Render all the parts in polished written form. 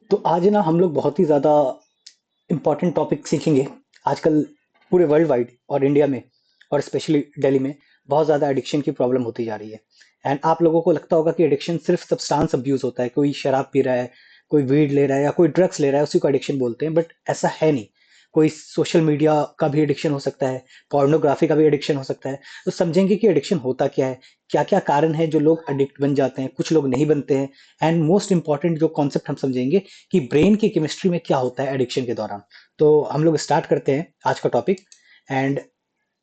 तो आज ना हम लोग बहुत ही ज़्यादा इम्पोर्टेंट टॉपिक सीखेंगे। आजकल पूरे वर्ल्ड वाइड और इंडिया में और स्पेशली दिल्ली में बहुत ज़्यादा एडिक्शन की प्रॉब्लम होती जा रही है। एंड आप लोगों को लगता होगा कि एडिक्शन सिर्फ सब्सटेंस अब्यूज़ होता है, कोई शराब पी रहा है, कोई वीड ले रहा है या कोई ड्रग्स ले रहा है उसी को एडिक्शन बोलते हैं, बट ऐसा है नहीं। कोई सोशल मीडिया का भी एडिक्शन हो सकता है, पोर्नोग्राफी का भी एडिक्शन हो सकता है। तो समझेंगे कि एडिक्शन होता क्या है, क्या-क्या कारण है जो लोग एडिक्ट बन जाते हैं, कुछ लोग नहीं बनते हैं। एंड मोस्ट इंपॉर्टेंट जो कॉन्सेप्ट हम समझेंगे कि ब्रेन की केमिस्ट्री में क्या होता है एडिक्शन के दौरान। तो हम लोग स्टार्ट करते हैं आज का टॉपिक। एंड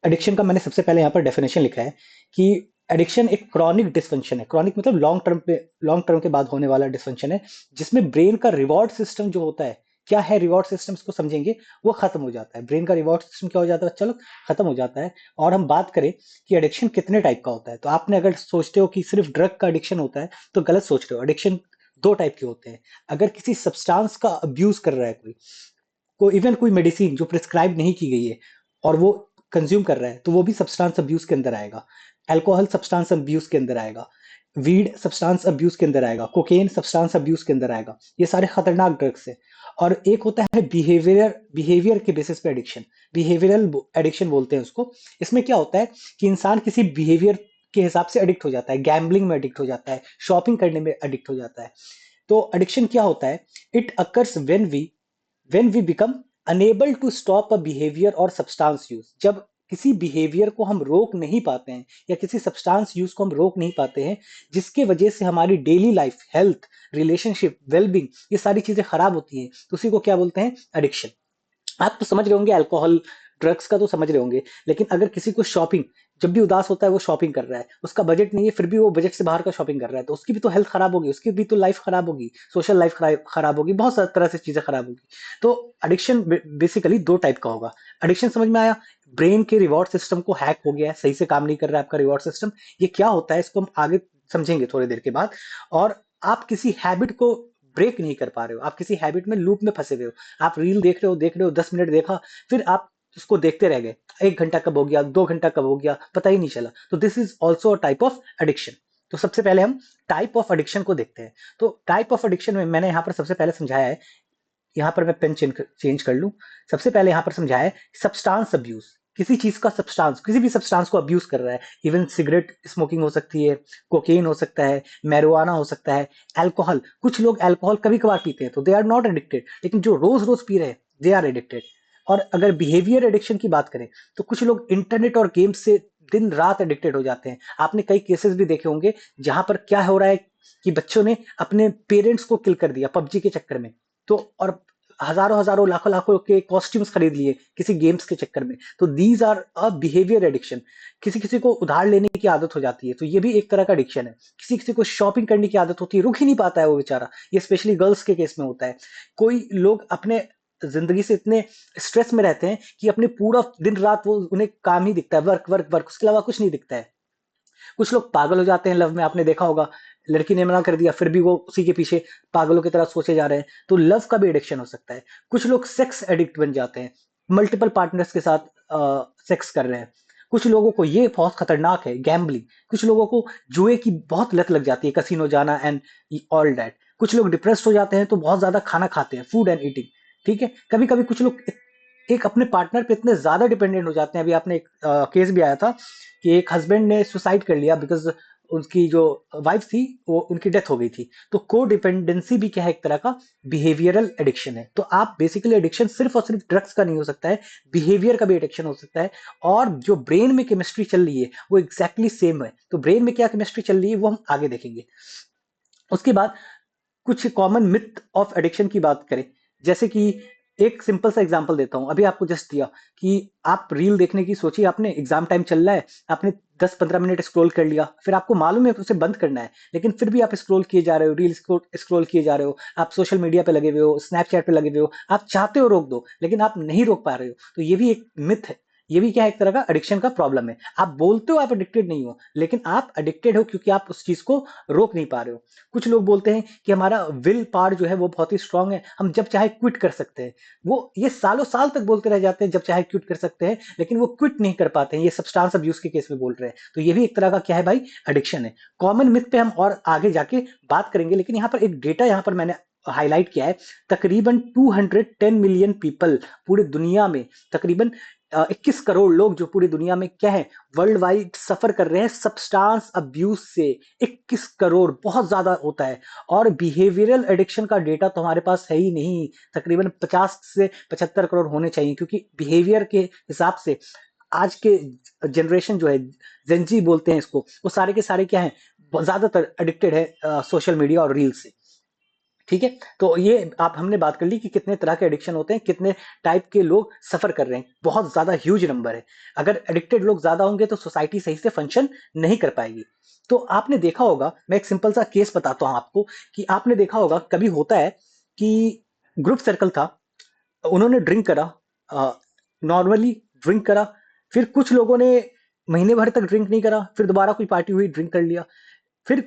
एडिक्शन का मैंने सबसे पहले यहाँ पर डेफिनेशन लिखा है कि एडिक्शन एक क्रॉनिक डिसफंक्शन है। क्रॉनिक मतलब लॉन्ग टर्म के बाद होने वाला डिसफंक्शन है, जिसमें ब्रेन का रिवॉर्ड सिस्टम जो होता है, क्या है रिवॉर्ड सिस्टम को समझेंगे, वो खत्म हो जाता है। ब्रेन का रिवॉर्ड सिस्टम क्या हो जाता है, चलो खत्म हो जाता है। और हम बात करें कि एडिक्शन कितने टाइप का होता है, तो आपने अगर सोचते हो कि सिर्फ ड्रग का एडिक्शन होता है तो गलत सोच रहे हो। एडिक्शन दो टाइप के होते हैं। अगर किसी सब्सटेंस का अब्यूज कर रहा है कोई इवन कोई मेडिसिन जो प्रिस्क्राइब नहीं की गई है और वो कंज्यूम कर रहा है, तो वो भी सब्सटेंस अब्यूज के अंदर आएगा। अल्कोहल सब्सटेंस अब्यूज के अंदर आएगा, वीड सब्सटेंस अब्यूज के अंदर आएगा, कोकेन सब्सटेंस अब्यूज के अंदर आएगा। ये सारे खतरनाक ड्रग्स है। और एक होता है बिहेवियर के बेसिस पे एडिक्शन। बिहेवियरल एडिक्शन बोलते हैं उसको। इसमें क्या होता है कि इंसान किसी बिहेवियर के हिसाब से एडिक्ट हो जाता है, गैम्बलिंग में एडिक्ट हो जाता है, शॉपिंग करने में एडिक्ट हो जाता है। तो एडिक्शन क्या होता है? It occurs when we become unable to stop a behavior or substance use। जब किसी बिहेवियर को हम रोक नहीं पाते हैं या किसी सब्सटेंस यूज को हम रोक नहीं पाते हैं, जिसके वजह से हमारी daily life, health, relationship, wellbeing, ये सारी चीजें खराब होती हैं, तो उसी को क्या बोलते हैं? एडिक्शन। आप तो समझ रहे होंगे अल्कोहल, ड्रग्स का तो समझ रहे होंगे। लेकिन अगर किसी को शॉपिंग, जब भी उदास होता है वो शॉपिंग कर रहा है, उसका बजट नहीं है फिर भी वो बजट से बाहर का शॉपिंग कर रहा है, तो उसकी भी तो हेल्थ खराब होगी, उसकी भी तो लाइफ खराब होगी, सोशल लाइफ खराब होगी, बहुत सारी तरह से चीजें खराब होगी। तो एडिक्शन बेसिकली दो टाइप का होगा। एडिक्शन समझ में आया? ब्रेन के रिवॉर्ड सिस्टम को हैक हो गया है, सही से काम नहीं कर रहा है आपका रिवॉर्ड सिस्टम। ये क्या होता है इसको हम आगे समझेंगे थोड़ी देर के बाद। और आप किसी हैबिट को ब्रेक नहीं कर पा रहे हो, आप किसी हैबिट में लूप में फंसे हुए हो। आप रील देख रहे हो 10 मिनट देखा, फिर आप उसको देखते रह गए। 1 घंटा कब हो गया, 2 घंटा कब हो गया, पता ही नहीं चला। तो this is also a type of addiction. तो सबसे पहले हम टाइप ऑफ एडिक्शन को देखते हैं। तो टाइप ऑफ एडिक्शन में मैंने यहाँ पर सबसे पहले समझाया है, यहाँ पर मैं पेन चेंज कर लूं। सबसे पहले यहाँ पर समझाया है सब्सटेंस अब्यूज। किसी चीज का सब्सटेंस, किसी भी सब्सटेंस को अब्यूज कर रहा है। इवन सिगरेट स्मोकिंग हो सकती है, कोकेन हो सकता है, मैरिजुआना हो सकता है, अल्कोहल। कुछ लोग अल्कोहल कभी कभार पीते हैं तो दे आर नॉट एडिक्टेड, लेकिन जो रोज रोज पी रहे हैं दे आर एडिक्टेड। और अगर बिहेवियर एडिक्शन की बात करें, तो कुछ लोग इंटरनेट और गेम्स से दिन रात एडिक्टेड हो जाते हैं। आपने कई केसेस भी देखे होंगे जहां पर क्या हो रहा है कि बच्चों ने अपने पेरेंट्स को किल कर दिया पबजी के चक्कर में। तो और हजारों हजारों लाखों लाखों के कॉस्ट्यूम्स खरीद लिए किसी गेम्स के चक्कर में। तो these are a behaviour addiction. किसी किसी को उधार लेने की आदत हो जाती है, तो ये भी एक तरह का एडिक्शन है। किसी किसी को शॉपिंग करने की आदत होती है, रुक ही नहीं पाता है वो बेचारा। ये स्पेशली गर्ल्स के केस में होता है। कोई लोग अपने जिंदगी से इतने स्ट्रेस में रहते हैं कि अपने पूरा दिन रात वो उन्हें काम ही दिखता है, वर्क वर्क वर्क, उसके अलावा कुछ नहीं दिखता है। कुछ लोग पागल हो जाते हैं लव में, आपने देखा होगा। लड़की ने मना कर दिया फिर भी वो उसी के पीछे पागलों की तरह सोचे जा रहे हैं। तो लव का भी एडिक्शन हो सकता है। कुछ लोग सेक्स एडिक्ट बन जाते हैं, मल्टीपल पार्टनर्स के साथ सेक्स कर रहे हैं। कुछ लोगों को, ये बहुत खतरनाक है, गैम्बलिंग। कुछ लोगों को जुए की बहुत लत लग जाती है, कसिनो जाना एंड ऑल दैट। कुछ लोग डिप्रेस्ड हो जाते हैं तो बहुत ज्यादा खाना खाते हैं, फूड एंड ईटिंग। ठीक है। कभी कभी कुछ लोग एक अपने पार्टनर पे इतने ज्यादा डिपेंडेंट हो जाते हैं। अभी आपने एक केस भी आया था कि एक हस्बैंड ने सुसाइड कर लिया बिकॉज उसकी जो वाइफ थी वो, उनकी डेथ हो गई थी। तो को डिपेंडेंसी भी क्या है, एक तरह का बिहेवियरल एडिक्शन है। तो आप बेसिकली एडिक्शन सिर्फ और सिर्फ ड्रग्स का नहीं हो सकता है, बिहेवियर का भी एडिक्शन हो सकता है। और जो ब्रेन में केमिस्ट्री चल रही है वो एग्जैक्टली सेम है। तो ब्रेन में क्या केमिस्ट्री चल रही है वो हम आगे देखेंगे। उसके बाद कुछ कॉमन मिथ ऑफ एडिक्शन की बात करें, जैसे कि एक सिंपल सा एग्जांपल देता हूं, अभी आपको जस्ट दिया कि आप रील देखने की सोचिए, आपने एग्जाम टाइम चल रहा है, आपने 10-15 मिनट स्क्रॉल कर लिया, फिर आपको मालूम है कि उसे बंद करना है, लेकिन फिर भी आप स्क्रॉल किए जा रहे हो, रील स्क्रॉल किए जा रहे हो, आप सोशल मीडिया पे लगे हुए हो, स्नैपचैट पे लगे हुए हो, आप चाहते हो रोक दो लेकिन आप नहीं रोक पा रहे हो। तो ये भी एक मिथ है। ये भी क्या है, एक तरह का एडिक्शन का प्रॉब्लम है। आप बोलते हो आप एडिक्टेड नहीं हो, लेकिन आप एडिक्टेड हो क्योंकि आप उस चीज को रोक नहीं पा रहे हो। कुछ लोग बोलते हैं कि हमारा विल पावर जो है वो बहुत ही स्ट्रांग है, हम जब चाहे क्विट कर सकते हैं। वो ये सालों साल तक बोलते रह जाते हैं जब चाहे क्विट कर सकते हैं, लेकिन वो क्विट नहीं कर पाते हैं। ये सब्सटेंस अब्यूज के केस में बोल रहे हैं। तो ये भी एक तरह का क्या है भाई, एडिक्शन है। कॉमन मिथ पे हम और आगे जाके बात करेंगे, लेकिन यहाँ पर एक डेटा यहाँ पर मैंने हाईलाइट किया है, तकरीबन 210 मिलियन पीपल पूरी दुनिया में, तकरीबन 21 करोड़ लोग जो पूरी दुनिया में क्या है, वर्ल्ड वाइड सफर कर रहे हैं सब्सटेंस अब्यूज से। 21 करोड़ बहुत ज्यादा होता है। और बिहेवियरल एडिक्शन का डेटा तो हमारे पास है ही नहीं, तकरीबन 50 से 75 करोड़ होने चाहिए, क्योंकि बिहेवियर के हिसाब से आज के जनरेशन जो है, जेंजी बोलते हैं इसको, वो सारे के सारे क्या है, ज्यादातर एडिक्टेड है सोशल मीडिया और रील से। ठीक है, तो ये आप हमने बात कर ली कि कितने तरह के एडिक्शन होते हैं, कितने टाइप के लोग सफर कर रहे हैं, बहुत ज्यादा ह्यूज नंबर है। अगर एडिक्टेड लोग ज्यादा होंगे तो सोसाइटी सही से फंक्शन नहीं कर पाएगी। तो आपने देखा होगा, मैं एक सिंपल सा केस बताता हूं आपको, कि आपने देखा होगा कभी होता है कि ग्रुप सर्कल था, उन्होंने ड्रिंक करा, नॉर्मली ड्रिंक करा, फिर कुछ लोगों ने महीने भर तक ड्रिंक नहीं करा, फिर दोबारा कोई पार्टी हुई, ड्रिंक कर लिया, फिर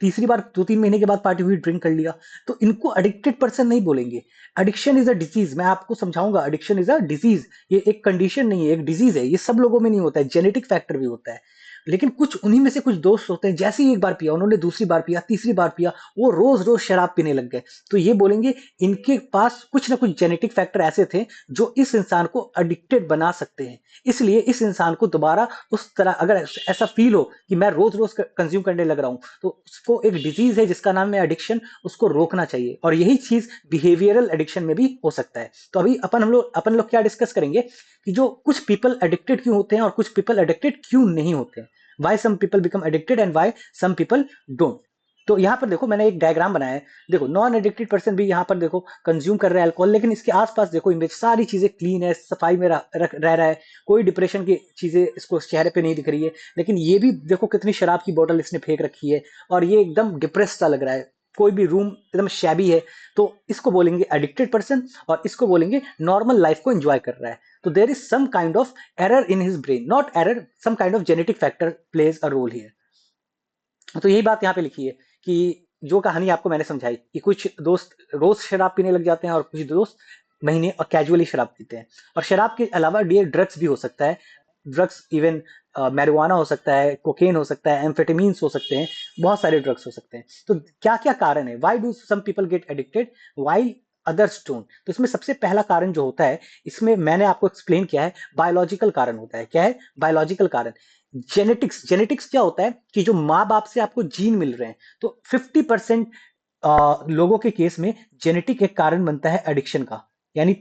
तीसरी बार 2-3 महीने के बाद पार्टी हुई, ड्रिंक कर लिया। तो इनको एडिक्टेड पर्सन नहीं बोलेंगे। एडिक्शन इज अ डिजीज, मैं आपको समझाऊंगा, एडिक्शन इज अ डिजीज, ये एक कंडीशन नहीं है, एक डिजीज है। ये सब लोगों में नहीं होता है, जेनेटिक फैक्टर भी होता है। लेकिन कुछ उन्हीं में से कुछ दोस्त होते हैं, जैसे ही एक बार पिया, उन्होंने दूसरी बार पिया, तीसरी बार पिया, वो रोज रोज शराब पीने लग गए। तो ये बोलेंगे इनके पास कुछ ना कुछ जेनेटिक फैक्टर ऐसे थे जो इस इंसान को एडिक्टेड बना सकते हैं। इसलिए इस इंसान को दोबारा उस तरह, अगर ऐसा फील हो कि मैं रोज रोज कंज्यूम करने लग रहा हूं, तो उसको एक डिजीज है जिसका नाम है एडिक्शन, उसको रोकना चाहिए। और यही चीज बिहेवियरल एडिक्शन में भी हो सकता है। तो अभी अपन लोग क्या डिस्कस करेंगे कि जो कुछ पीपल एडिक्टेड क्यों होते हैं और कुछ पीपल एडिक्टेड क्यों नहीं होते हैं, why some people become addicted and why some people don't. तो यहाँ पर देखो, मैंने एक डायग्राम बनाया है। देखो, नॉन एडिक्टेड पर्सन भी यहाँ पर देखो कंज्यूम कर रहा है अल्कोहल, लेकिन इसके आसपास देखो इमेज, सारी चीजें क्लीन है, सफाई में रह रहा है, कोई डिप्रेशन की चीजें इसको चेहरे पे नहीं दिख रही है। लेकिन ये भी देखो कितनी शराब की बोतल इसने फेंक रखी है, और ये एकदम डिप्रेस सा लग रहा है, कोई भी रूम एकदम शैबी है। तो इसको बोलेंगे एडिक्टेड पर्सन, और इसको बोलेंगे नॉर्मल लाइफ को एंजॉय कर रहा है। तो there is some kind of error in his brain, not error, some kind of genetic factor plays a role here. तो यही बात यहाँ पे लिखी है कि जो कहानी आपको मैंने समझाई कि कुछ दोस्त रोज शराब पीने लग जाते हैं और कुछ दोस्त महीने और कैजुअली शराब पीते हैं। और शराब के अलावा डियर ड्रग्स भी हो सकता है, ड्रग्स इवन मैरिजुआना हो सकता है, कोकेन हो सकता है, एम्फेटामिन्स हो सकते हैं, बहुत सारे ड्रग्स हो सकते हैं। तो क्या क्या कारण है, why do some people get addicted why others don't? तो इसमें सबसे पहला कारण जो होता है, इसमें मैंने आपको एक्सप्लेन किया है, बायोलॉजिकल कारण होता है। क्या है बायोलॉजिकल कारण? जेनेटिक्स। जेनेटिक्स क्या होता है कि जो माँ बाप से आपको जीन मिल रहे हैं, तो 50% लोगों के केस में जेनेटिक एक कारण बनता है एडिक्शन का। यानी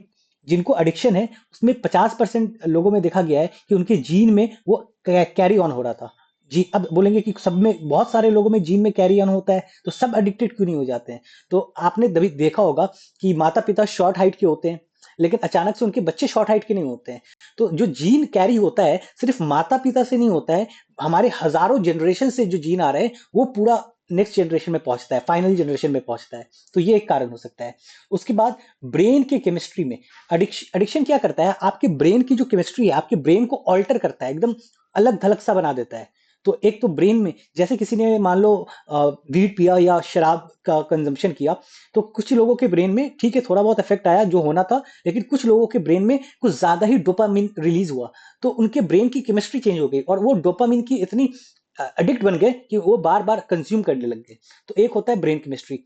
जिनको एडिक्शन है उसमें 50% लोगों में देखा गया है कि उनके जीन में वो कैरी ऑन हो रहा था। जी, अब बोलेंगे कि सब में, बहुत सारे लोगों में जीन में कैरी ऑन होता है, तो सब एडिक्टेड क्यों नहीं हो जाते हैं? तो आपने तभी देखा होगा कि माता पिता शॉर्ट हाइट के होते हैं, लेकिन अचानक से उनके बच्चे शॉर्ट हाइट के नहीं होते हैं। तो जो जीन कैरी होता है सिर्फ माता पिता से नहीं होता है, हमारे हजारों जनरेशन से जो जीन आ रहे हैं वो पूरा नेक्स्ट जनरेशन में पहुंचता है, फाइनल जनरेशन में पहुंचता है। तो ये एक कारण हो सकता है। उसके बाद ब्रेन के केमिस्ट्री में एडिक्शन क्या करता है, आपके ब्रेन की जो केमिस्ट्री है, आपके ब्रेन को ऑल्टर करता है, एकदम अलग थलग सा बना देता है। तो एक तो ब्रेन में, जैसे किसी ने मान लो वीड पिया या शराब का कंजम्पशन किया, तो कुछ लोगों के ब्रेन में ठीक है थोड़ा बहुत इफेक्ट आया जो होना था, लेकिन कुछ लोगों के ब्रेन में कुछ ज्यादा ही डोपामिन रिलीज हुआ, तो उनके ब्रेन की केमिस्ट्री चेंज हो गई और वो डोपामिन की इतनी एडिक्ट बन गए कि वो बार बार कंज्यूम करने लग गए। तो एक होता है ब्रेन केमिस्ट्री।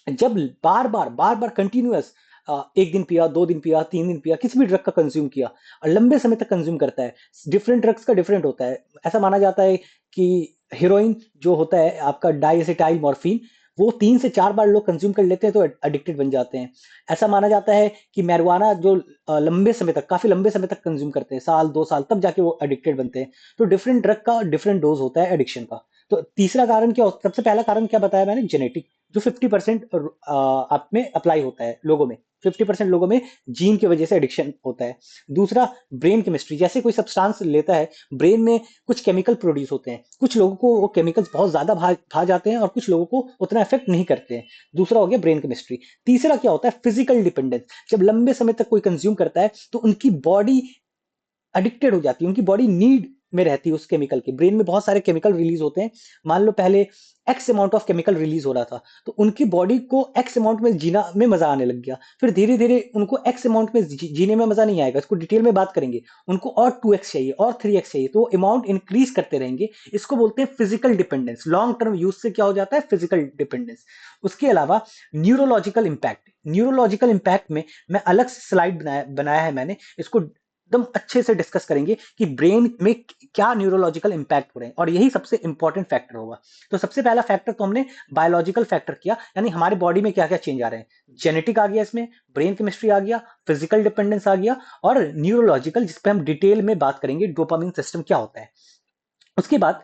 जब बार बार कंटिन्यूअस, 1 दिन पिया, 2 दिन पिया, 3 दिन पिया, किसी भी ड्रग का कंज्यूम किया और लंबे समय तक कंज्यूम करता है, डिफरेंट ड्रग्स का डिफरेंट होता है। ऐसा माना जाता है कि हीरोइन जो होता है आपका डाइएसिटाइल मॉर्फिन, वो 3 से 4 बार लोग कंज्यूम कर लेते हैं तो एडिक्टेड बन जाते हैं। ऐसा माना जाता है कि मैरिजुआना जो लंबे समय तक, काफी लंबे समय तक कंज्यूम करते हैं, साल 2 साल, तब जाके वो एडिक्टेड बनते हैं। तो डिफरेंट ड्रग का डिफरेंट डोज होता है एडिक्शन का। तो तीसरा कारण क्या सबसे पहला कारण क्या बताया मैंने, जेनेटिक, जो 50% आप में अप्लाई होता है लोगों में, 50% लोगों में जीन की वजह से एडिक्शन होता है। दूसरा ब्रेन केमिस्ट्री, जैसे कोई सब्सटेंस लेता है, ब्रेन में कुछ केमिकल प्रोड्यूस होते हैं, कुछ लोगों को वो केमिकल्स बहुत ज्यादा भा जाते हैं और कुछ लोगों को उतना इफेक्ट नहीं करते हैं। दूसरा हो गया ब्रेन केमिस्ट्री। तीसरा क्या होता है, फिजिकल डिपेंडेंस। जब लंबे समय तक कोई कंज्यूम करता है तो उनकी बॉडी एडिक्टेड हो जाती है, उनकी बॉडी नीड में रहती है उस केमिकल की। ब्रेन में बहुत सारे केमिकल रिलीज होते हैं। मान लो पहले x amount of chemical release हो रहा था, तो उनकी बॉडी को एक्स अमाउंट में जीना में मजा आने लग गया। फिर धीरे धीरे उनको एक्स अमाउंट में जीने में मजा नहीं आएगा, इसको डिटेल में बात करेंगे। उनको और 2x चाहिए और 3x चाहिए, तो अमाउंट इंक्रीज करते रहेंगे। इसको बोलते हैं physical dependence. Long term use से क्या हो जाता है, फिजिकल डिपेंडेंस। उसके अलावा न्यूरोलॉजिकल इंपैक्ट, न्यूरोलॉजिकल इंपैक्ट में मैं अलग से स्लाइड बनाया है मैंने, इसको एकदम अच्छे से डिस्कस करेंगे कि ब्रेन में क्या न्यूरोलॉजिकल इंपैक्ट हो रहे हैं, और यही सबसे इंपॉर्टेंट फैक्टर होगा। तो सबसे पहला फैक्टर तो हमने बायोलॉजिकल फैक्टर किया, यानी हमारे बॉडी में क्या क्या चेंज आ रहे हैं। जेनेटिक आ गया, इसमें ब्रेन केमिस्ट्री आ गया, फिजिकल डिपेंडेंस आ गया, और न्यूरोलॉजिकल जिस पे हम डिटेल में बात करेंगे, डोपामिन सिस्टम क्या होता है। उसके बाद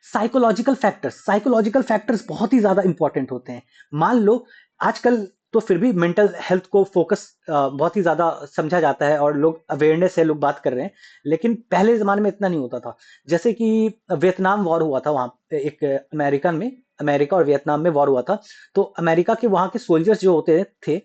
साइकोलॉजिकल फैक्टर्स, साइकोलॉजिकल फैक्टर्स बहुत ही ज्यादा इंपॉर्टेंट होते हैं। मान लो आजकल तो फिर भी मेंटल हेल्थ को फोकस बहुत ही ज्यादा समझा जाता है, और लोग अवेयरनेस है, लोग बात कर रहे हैं। लेकिन पहले जमाने में इतना नहीं होता था। जैसे कि वियतनाम वॉर हुआ था, वहां पे एक अमेरिकन में, अमेरिका और वियतनाम में वॉर हुआ था। तो अमेरिका के वहां के सोल्जर्स जो होते थे,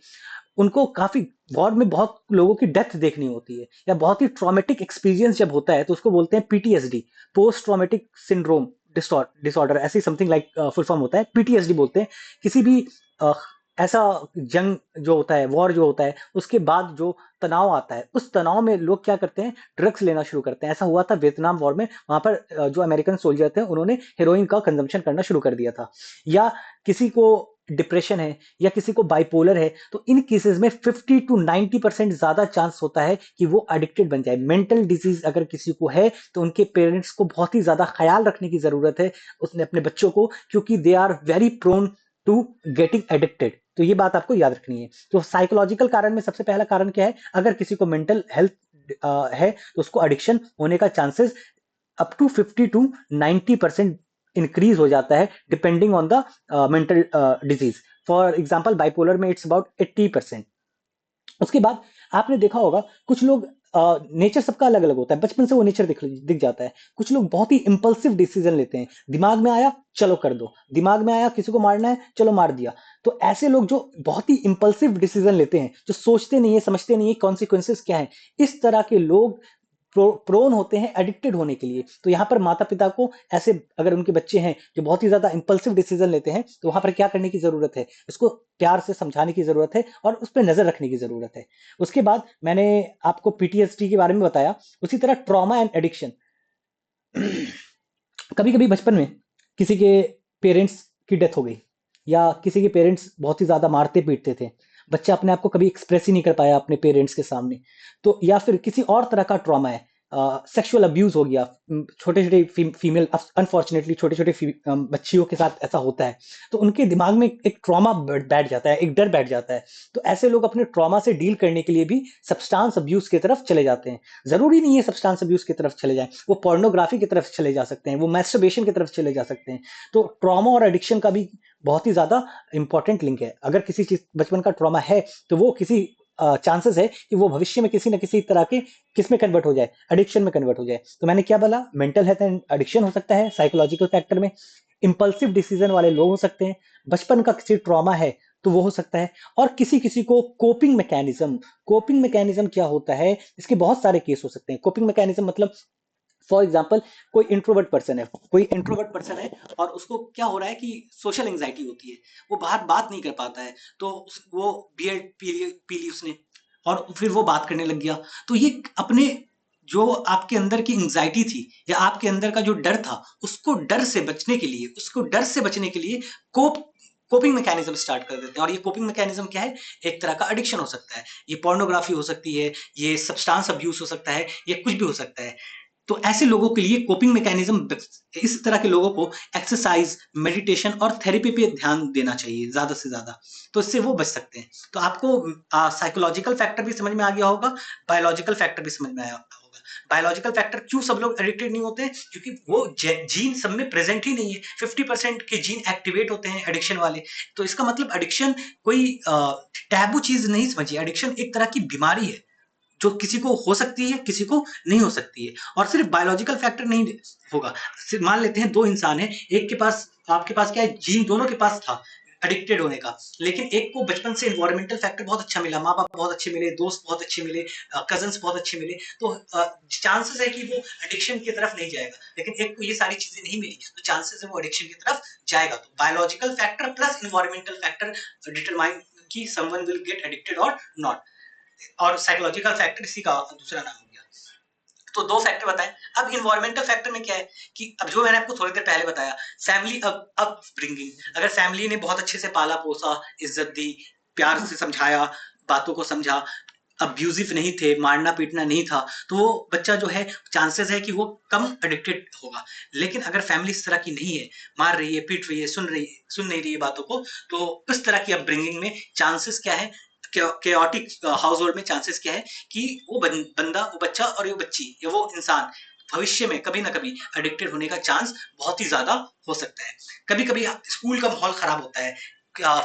उनको काफी वॉर में बहुत लोगों की डेथ देखनी होती है, या बहुत ही ट्रॉमेटिक एक्सपीरियंस जब होता है, तो उसको बोलते हैं PTSD, post traumatic syndrome disorder, ऐसी समथिंग लाइक फुल फॉर्म होता है, पीटीएसडी बोलते हैं। किसी भी अ, ऐसा जंग जो होता है, वॉर जो होता है, उसके बाद जो तनाव आता है, उस तनाव में लोग क्या करते हैं, ड्रग्स लेना शुरू करते हैं। ऐसा हुआ था वियतनाम वॉर में, वहां पर जो अमेरिकन सोल्जर थे, उन्होंने हेरोइन का कंजम्पशन करना शुरू कर दिया था। या किसी को डिप्रेशन है, या किसी को बाइपोलर है, तो इन केसेस में 50 to 90% ज्यादा चांस होता है कि वो एडिक्टेड बन जाए। मेंटल डिजीज अगर किसी को है, तो उनके पेरेंट्स को बहुत ही ज्यादा ख्याल रखने की जरूरत है, उसने अपने बच्चों को, क्योंकि they are very prone to getting addicted. तो ये बात आपको याद रखनी है। तो साइकोलॉजिकल कारण में सबसे पहला कारण क्या है, अगर किसी को मेंटल हेल्थ है, तो उसको एडिक्शन होने का chances up to 50 to 90% increase हो जाता है, depending on the mental disease. For example bipolar में इट्स अबाउट 80%। उसके बाद आपने देखा होगा कुछ लोग, नेचर सबका अलग अलग होता है, बचपन से वो नेचर दिख जाता है। कुछ लोग बहुत ही इंपल्सिव डिसीजन लेते हैं, दिमाग में आया चलो कर दो, दिमाग में आया किसी को मारना है चलो मार दिया। तो ऐसे लोग जो बहुत ही इंपल्सिव डिसीजन लेते हैं, जो सोचते नहीं है, समझते नहीं है कॉन्सिक्वेंसेस क्या है, इस तरह के लोग प्रोन होते हैं एडिक्टेड होने के लिए। तो यहाँ पर माता पिता को ऐसे, अगर उनके बच्चे हैं जो बहुत ही ज्यादा इंपल्सिव डिसीजन लेते हैं, तो वहां पर क्या करने की जरूरत है, उसको प्यार से समझाने की जरूरत है, और उस पर नजर रखने की जरूरत है। उसके बाद मैंने आपको पीटीएसडी के बारे में बताया। उसी तरह ट्रॉमा एंड एडिक्शन। कभी कभी बचपन में किसी के पेरेंट्स की डेथ हो गई, या किसी के पेरेंट्स बहुत ही ज्यादा मारते पीटते थे, बच्चा अपने आप को कभी एक्सप्रेस ही नहीं कर पाया अपने पेरेंट्स के सामने, तो या फिर किसी और तरह का ट्रॉमा है, सेक्सुअल अब्यूज हो गया, छोटे छोटे फीमेल, अनफॉर्चुनेटली छोटे छोटे बच्चियों के साथ ऐसा होता है, तो उनके दिमाग में एक ट्रॉमा बैठ जाता है, एक डर बैठ जाता है। तो ऐसे लोग अपने ट्रॉमा से डील करने के लिए भी सब्सटेंस अब्यूज की तरफ चले जाते हैं। जरूरी नहीं है सब्सटेंस अब्यूज की तरफ चले जाएं, वो पोर्नोग्राफी की तरफ चले जा सकते हैं, वो मैस्टरबेशन की तरफ चले जा सकते हैं। तो ट्रॉमा और एडिक्शन का भी बहुत ही ज्यादा इंपॉर्टेंट लिंक है। अगर किसी चीज बचपन का ट्रॉमा है, तो वो किसी चांसेस है कि वो भविष्य में किसी न किसी तरह के किस में कन्वर्ट हो जाए, एडिक्शन में कन्वर्ट हो जाए। तो मैंने क्या बोला, मेंटल हेल्थ एंड एडिक्शन हो सकता है साइकोलॉजिकल फैक्टर में, इंपल्सिव डिसीजन वाले लोग हो सकते हैं, बचपन का किसी ट्रॉमा है तो वो हो सकता है, और किसी किसी को कोपिंग मैकेनिज्म। कोपिंग मैकेनिज्म क्या होता है, इसके बहुत सारे केस हो सकते हैं। कोपिंग मैकेनिज्म मतलब, फॉर एग्जाम्पल, कोई इंट्रोवर्ट पर्सन है, कोई इंट्रोवर्ट पर्सन है, और उसको क्या हो रहा है कि सोशल एंजाइटी होती है, वो बाहर बात नहीं कर पाता है, तो वो बियर पी ली उसने, और फिर वो बात करने लग गया। तो ये अपने जो आपके अंदर की एंजाइटी थी, या आपके अंदर का जो डर था, उसको डर से बचने के लिए, उसको डर से बचने के लिए कोप कोपिंग मैकेनिज्म स्टार्ट कर देते हैं। और ये कोपिंग मैकेनिज्म क्या है, एक तरह का एडिक्शन हो सकता है, ये पोर्नोग्राफी हो सकती है, ये सब्सटेंस अब्यूज हो सकता है, ये कुछ भी हो सकता है। तो ऐसे लोगों के लिए कोपिंग मैकेनिज्म, इस तरह के लोगों को एक्सरसाइज, मेडिटेशन और थेरेपी पे ध्यान देना चाहिए ज्यादा से ज्यादा, तो इससे वो बच सकते हैं। तो आपको साइकोलॉजिकल फैक्टर भी समझ में आ गया होगा, बायोलॉजिकल फैक्टर भी समझ में आया होगा। बायोलॉजिकल फैक्टर क्यों सब लोग एडिक्टेड नहीं होते हैं, क्योंकि वो जीन सब में प्रेजेंट ही नहीं है। 50% के जीन एक्टिवेट होते हैं एडिक्शन वाले। तो इसका मतलब एडिक्शन कोई टैबू चीज नहीं समझिए, एडिक्शन एक तरह की बीमारी है, जो किसी को हो सकती है, किसी को नहीं हो सकती है। और सिर्फ बायोलॉजिकल फैक्टर नहीं होगा। मान लेते हैं दो इंसान हैं, एक के पास, आपके पास क्या है, जीन दोनों के पास था, एडिक्टेड होने का। लेकिन एक को बचपन से इन्वायरमेंटल फैक्टर बहुत अच्छा मिला, माँ बाप बहुत अच्छे मिले, दोस्त बहुत अच्छे मिले, कजन्स बहुत अच्छे मिले, तो चांसेस है कि वो एडिक्शन की तरफ नहीं जाएगा। लेकिन एक को ये सारी चीजें नहीं मिली तो चांसेस है वो एडिक्शन की तरफ जाएगा। तो biological factor plus environmental factor determine कि समवन विल गेट एडिक्टेड और नॉट। और साइकोलॉजिकल फैक्टर इसी का दूसरा नाम हो गया। तो दो फैक्टर बताए। अब इन्वायरमेंटल फैक्टर में क्या है कि अब जो मैंने आपको थोड़ी देर पहले बताया, फैमिली अपब्रिंगिंग, अगर फैमिली ने बहुत अच्छे से पाला पोसा, इज्जत दी, प्यार से समझाया, बातों को समझा, अब्यूजिव नहीं थे, मारना पीटना नहीं था, तो वो बच्चा जो है चांसेस है कि वो कम एडिक्टेड होगा। लेकिन अगर फैमिली इस तरह की नहीं है, मार रही है, पीट रही है, सुन नहीं रही है बातों को, तो इस तरह की अपब्रिंगिंग में चांसेस क्या है, केओटिक हाउस होल्ड में चांसेस क्या है कि वो बंदा, वो बच्चा और वो बच्ची या वो इंसान भविष्य में कभी ना कभी एडिक्टेड होने का चांस बहुत ही ज्यादा हो सकता है। कभी कभी स्कूल का माहौल खराब होता है।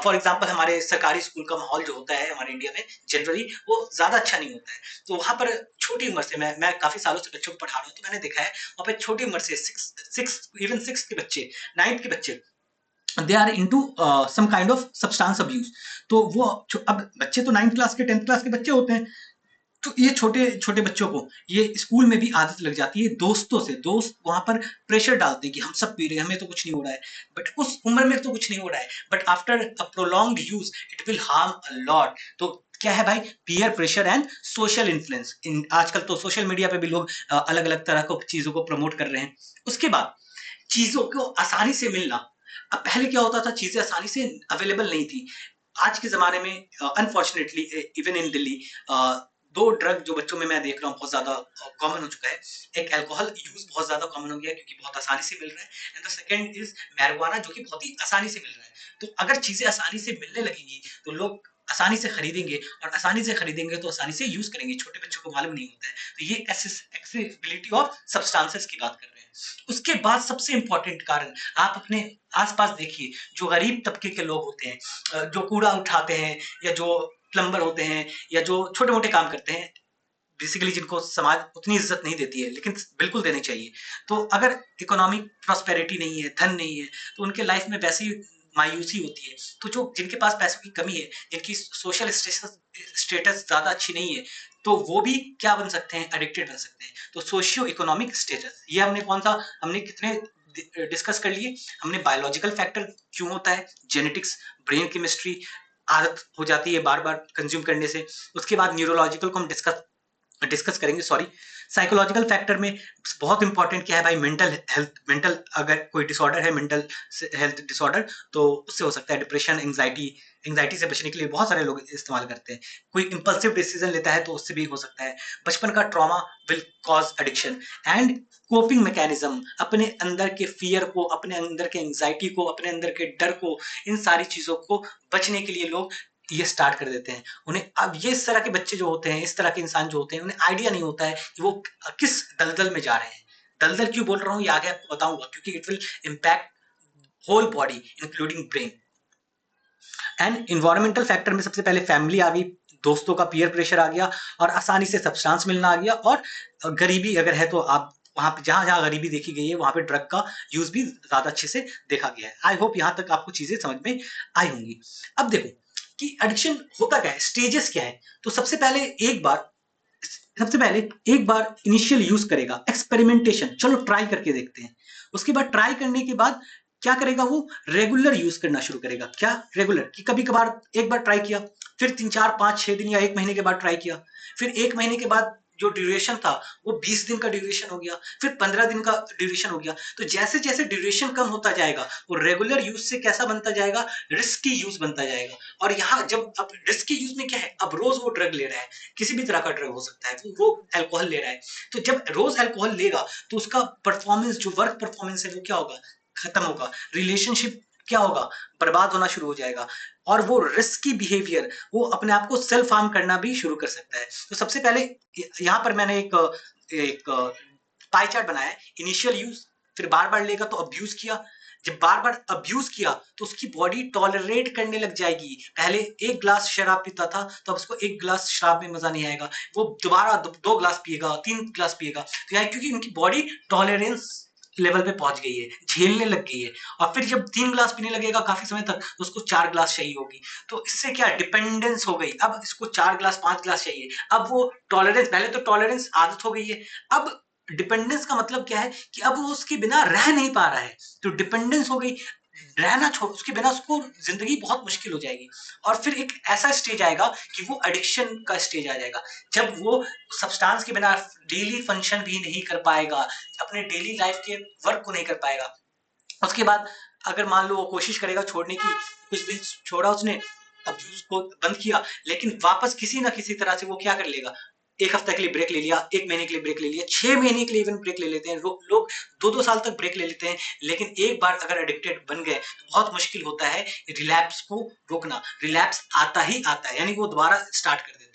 फॉर एग्जाम्पल हमारे सरकारी स्कूल का माहौल जो होता है हमारे इंडिया में जनरली, वो ज्यादा अच्छा नहीं होता है। तो वहां पर छोटी उम्र से, मैं काफी सालों से बच्चों को पढ़ा रहा हूँ, तो मैंने देखा है वहां पर छोटी उम्र से सिक्स के बच्चे, नाइन्थ के बच्चे, they are into some kind of substance abuse. तो वो अब बच्चे तो 9th क्लास के 10th क्लास के बच्चे होते हैं, तो ये छोटे छोटे बच्चों को ये स्कूल में भी आदत लग जाती है दोस्तों से। दोस्त वहां पर प्रेशर डालते हैं कि हम सब पी रहे हैं, हमें तो कुछ नहीं हो रहा है, बट उस उम्र में तो कुछ नहीं हो रहा है, but after a prolonged use it will harm a lot. तो क्या है भाई, peer pressure and social influence. आजकल तो सोशल मीडिया पे भी लोग अलग अलग तरह को चीजों को प्रमोट कर रहे हैं। उसके बाद चीजों को आसानी से मिलना। अब पहले क्या होता था, चीजें आसानी से अवेलेबल नहीं थी। आज के जमाने में अनफॉर्चुनेटली इवन इन दिल्ली दो ड्रग जो बच्चों में मैं देख रहा हूँ बहुत ज्यादा कॉमन हो चुका है। एक अल्कोहल यूज बहुत ज्यादा कॉमन हो गया है क्योंकि बहुत आसानी से मिल रहा है, and the second is marijuana जो कि बहुत ही आसानी से मिल रहा है। तो अगर चीजें आसानी से मिलने लगेंगी तो लोग आसानी से खरीदेंगे, और आसानी से खरीदेंगे तो आसानी से यूज करेंगे। छोटे बच्चों को मालूम नहीं होता है, तो ये एक्सेसिबिलिटी ऑफ सब्सटेंसेस की बात कर रहे हैं। उसके बाद सबसे इंपॉर्टेंट कारण, आप अपने आसपास देखिए, जो गरीब तबके के लोग होते हैं, जो कूड़ा उठाते हैं, या जो प्लम्बर होते हैं, या जो छोटे मोटे काम करते हैं, बेसिकली जिनको समाज उतनी इज्जत नहीं देती है लेकिन बिल्कुल देनी चाहिए। तो अगर इकोनॉमिक प्रॉस्पेरिटी नहीं है, धन नहीं है, तो उनके लाइफ में वैसे ही मायूसी होती है। तो जो जिनके पास पैसों की कमी है, जिनकी सोशल स्टेटस ज्यादा अच्छी नहीं है, तो वो भी क्या बन सकते हैं, एडिक्टेड बन सकते हैं। तो सोशियो इकोनॉमिक स्टेटस, ये हमने कौन सा, हमने कितने डिस्कस कर लिए। हमने बायोलॉजिकल फैक्टर क्यों होता है, जेनेटिक्स, ब्रेन केमिस्ट्री, आदत हो जाती है बार बार कंज्यूम करने से। उसके बाद न्यूरोलॉजिकल को हम डिस्कस करेंगे, सॉरी। साइकोलॉजिकल फैक्टर में बहुत इंपॉर्टेंट क्या है भाई, मेंटल हेल्थ। मेंटल अगर कोई डिसऑर्डर है, मेंटल हेल्थ डिसऑर्डर, तो उससे हो सकता है डिप्रेशन, एंग्जाइटी। एंग्जाइटी से बचने के लिए बहुत सारे लोग इस्तेमाल करते हैं। कोई इंपल्सिव डिसीजन लेता है तो उससे भी हो सकता है। बचपन का trauma will cause addiction. And coping mechanism, अपने अंदर के फियर को, अपने अंदर के एंग्जाइटी को, अपने अंदर के डर को, इन सारी चीजों को बचने के लिए लोग ये स्टार्ट कर देते हैं। उन्हें अब ये इस तरह के बच्चे जो होते हैं, इस तरह के इंसान जो होते हैं, उन्हें आइडिया नहीं होता है कि वो किस दलदल में जा रहे हैं। दलदल क्यों बोल रहा हूँ ये आगे आपको बताऊंगा, क्योंकि it will impact whole body including brain. And environmental factor में सबसे पहले फैमिली आ गई, दोस्तों का पीयर प्रेशर आ गया, और आसानी से सब्सटेंस मिलना आ गया, और गरीबी अगर है तो आप वहां पे जहां जहां गरीबी देखी गई है वहां पे ड्रग का यूज भी ज्यादा अच्छे से देखा गया है। आई होप यहां तक आपको चीजें समझ में आई होंगी। अब देखो कि एडिक्शन होता क्या है, स्टेजेस क्या है। तो सबसे पहले एक बार इनिशियल यूज करेगा, एक्सपेरिमेंटेशन, चलो ट्राई करके देखते हैं। उसके बाद ट्राई करने के बाद क्या करेगा, वो रेगुलर यूज करना शुरू करेगा। क्या रेगुलर, कि कभी कभार एक बार ट्राई किया, फिर 3 4 5 6 दिन या 1 महीने के बाद ट्राई किया, फिर 1 महीने के बाद जो ड्यूरेशन था वो 20 दिन का ड्यूरेशन हो गया, फिर 15 दिन का ड्यूरेशन हो गया। तो जैसे जैसे ड्यूरेशन कम होता जाएगा, वो रेगुलर यूज से कैसा बनता जाएगा, रिस्की यूज बनता जाएगा। और यहाँ जब अब रिस्की यूज में क्या है, अब रोज वो ड्रग ले रहा है, किसी भी तरह का ड्रग हो सकता है, वो अल्कोहल ले रहा है। तो जब रोज अल्कोहल लेगा तो उसका परफॉर्मेंस, जो वर्क परफॉर्मेंस है, वो क्या होगा, खत्म होगा। रिलेशनशिप क्या होगा, बर्बाद होना शुरू हो जाएगा। और वो रिस्की बिहेवियर, वो अपने आप को सेल्फ हार्म करना भी शुरू कर सकता है। तो सबसे पहले यहाँ पर मैंने एक पाई चार्ट बनाया है। इनिशियल यूज, फिर बार बार लेगा तो अब्यूज किया, जब बार बार अब्यूज किया तो उसकी बॉडी टॉलरेट करने लग जाएगी। पहले 1 ग्लास शराब पीता था तो अब उसको 1 ग्लास शराब में मजा नहीं आएगा, वो दोबारा 2 ग्लास पिएगा, 3 ग्लास पिएगा। तो यार क्योंकि उनकी बॉडी टॉलरेंस लेवल पे पहुंच गई है, झेलने लग गई है। और फिर जब 3 गिलास पीने लगेगा काफी समय तक तो उसको 4 गिलास चाहिए होगी। तो इससे क्या डिपेंडेंस हो गई, अब इसको 4 गिलास 5 गिलास चाहिए। अब वो टॉलरेंस, पहले तो टॉलरेंस आदत हो गई है, अब डिपेंडेंस का मतलब क्या है कि अब वो उसके बिना रह नहीं पा रहा है। तो डिपेंडेंस हो गई, रहना छोड़, उसके बिना उसको जिंदगी बहुत मुश्किल हो जाएगी। और फिर एक ऐसा स्टेज आएगा कि वो एडिक्शन का स्टेज आ जाएगा, जब वो सब्सटेंस के बिना डेली फंक्शन भी नहीं कर पाएगा, अपने डेली लाइफ के वर्क को नहीं कर पाएगा। उसके बाद अगर मान लो वो कोशिश करेगा छोड़ने की, कुछ दिन छोड़ा उसने, अब उसको बंद किया, लेकिन वापस किसी ना किसी तरह से वो क्या कर लेगा, 1 हफ्ते के लिए ब्रेक ले लिया, 1 महीने के लिए ब्रेक ले लिया, 6 महीने के लिए इवन ब्रेक ले लेते हैं लोग, 2-2 साल तक ब्रेक ले लेते हैं। लेकिन एक बार अगर एडिक्टेड बन गए तो बहुत मुश्किल होता है रिलैप्स को रोकना। रिलैप्स आता ही आता है, यानी वो दोबारा स्टार्ट कर देता है।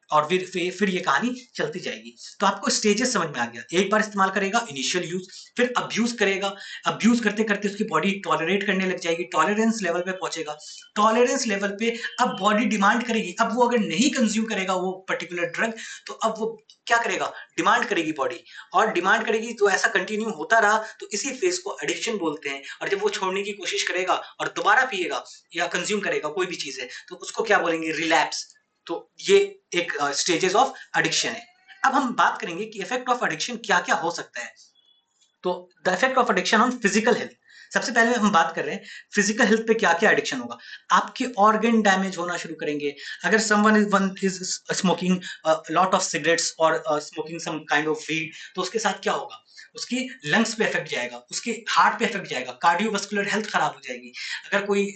और फिर ये कहानी चलती जाएगी। तो आपको स्टेजेस समझ में आ गया, एक बार इस्तेमाल करेगा इनिशियल यूज, फिर अब्यूज करेगा, अब्यूज करते करते उसकी बॉडी टॉलरेट करने लग जाएगी, टॉलरेंस लेवल पे पहुंचेगा, टॉलरेंस लेवल पे अब बॉडी डिमांड करेगी। अब वो अगर नहीं कंज्यूम करेगा वो पर्टिकुलर ड्रग, तो अब वो क्या करेगा, डिमांड करेगी बॉडी, और डिमांड करेगी तो ऐसा कंटिन्यू होता रहा तो इसी फेज को एडिक्शन बोलते हैं। और जब वो छोड़ने की कोशिश करेगा और दोबारा पिएगा या कंज्यूम करेगा कोई भी चीज है तो उसको क्या बोलेंगे, रिलैप्स। तो ये एक स्टेजेस ऑफ एडिक्शन है। अब हम बात करेंगे कि इफेक्ट ऑफ एडिक्शन क्या क्या हो सकता है। तो the effect of addiction on physical health, सबसे पहले हम बात कर रहे हैं फिजिकल हेल्थ पे क्या क्या एडिक्शन होगा। आपके ऑर्गन डैमेज होना शुरू करेंगे। अगर someone is smoking lot of cigarettes और smoking some kind of weed, तो उसके साथ क्या होगा, उसकी लंग्स पे इफेक्ट जाएगा, उसके हार्ट पे इफेक्ट जाएगा, कार्डियोवास्कुलर हेल्थ खराब हो जाएगी। अगर कोई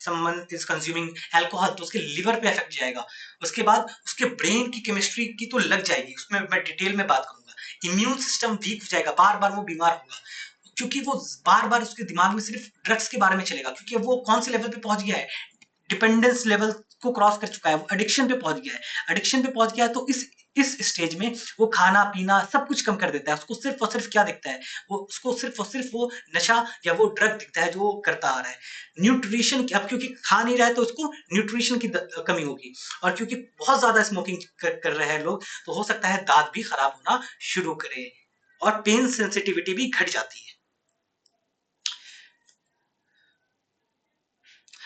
समवन इज कंज्यूमिंग अल्कोहल तो उसके लिवर पे इफेक्ट जाएगा। उसके बाद उसके ब्रेन की केमिस्ट्री की तो लग जाएगी, उसमें मैं डिटेल में बात करूंगा। इम्यून सिस्टम वीक हो जाएगा, बार बार वो बीमार होगा, क्योंकि वो बार बार उसके दिमाग में सिर्फ ड्रग्स के बारे में चलेगा, क्योंकि वो कौन से लेवल पे पहुंच गया है, डिपेंडेंस लेवल को क्रॉस कर चुका है, वो एडिक्शन पे पहुंच गया है। एडिक्शन पे पहुंच गया है तो इस स्टेज में वो खाना पीना सब कुछ कम कर देता है। उसको सिर्फ और सिर्फ क्या दिखता है, वो उसको सिर्फ और सिर्फ वो नशा या वो ड्रग दिखता है जो वो करता आ रहा है। न्यूट्रिशन की, अब क्योंकि खा नहीं रहा है तो उसको न्यूट्रिशन की कमी होगी, और क्योंकि बहुत ज्यादा स्मोकिंग कर रहे हैं लोग तो हो सकता है दांत भी खराब होना शुरू करे, और पेन सेंसिटिविटी भी घट जाती है।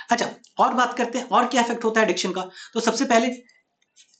अच्छा, और बात करते हैं और क्या इफेक्ट होता है एडिक्शन का। तो सबसे पहले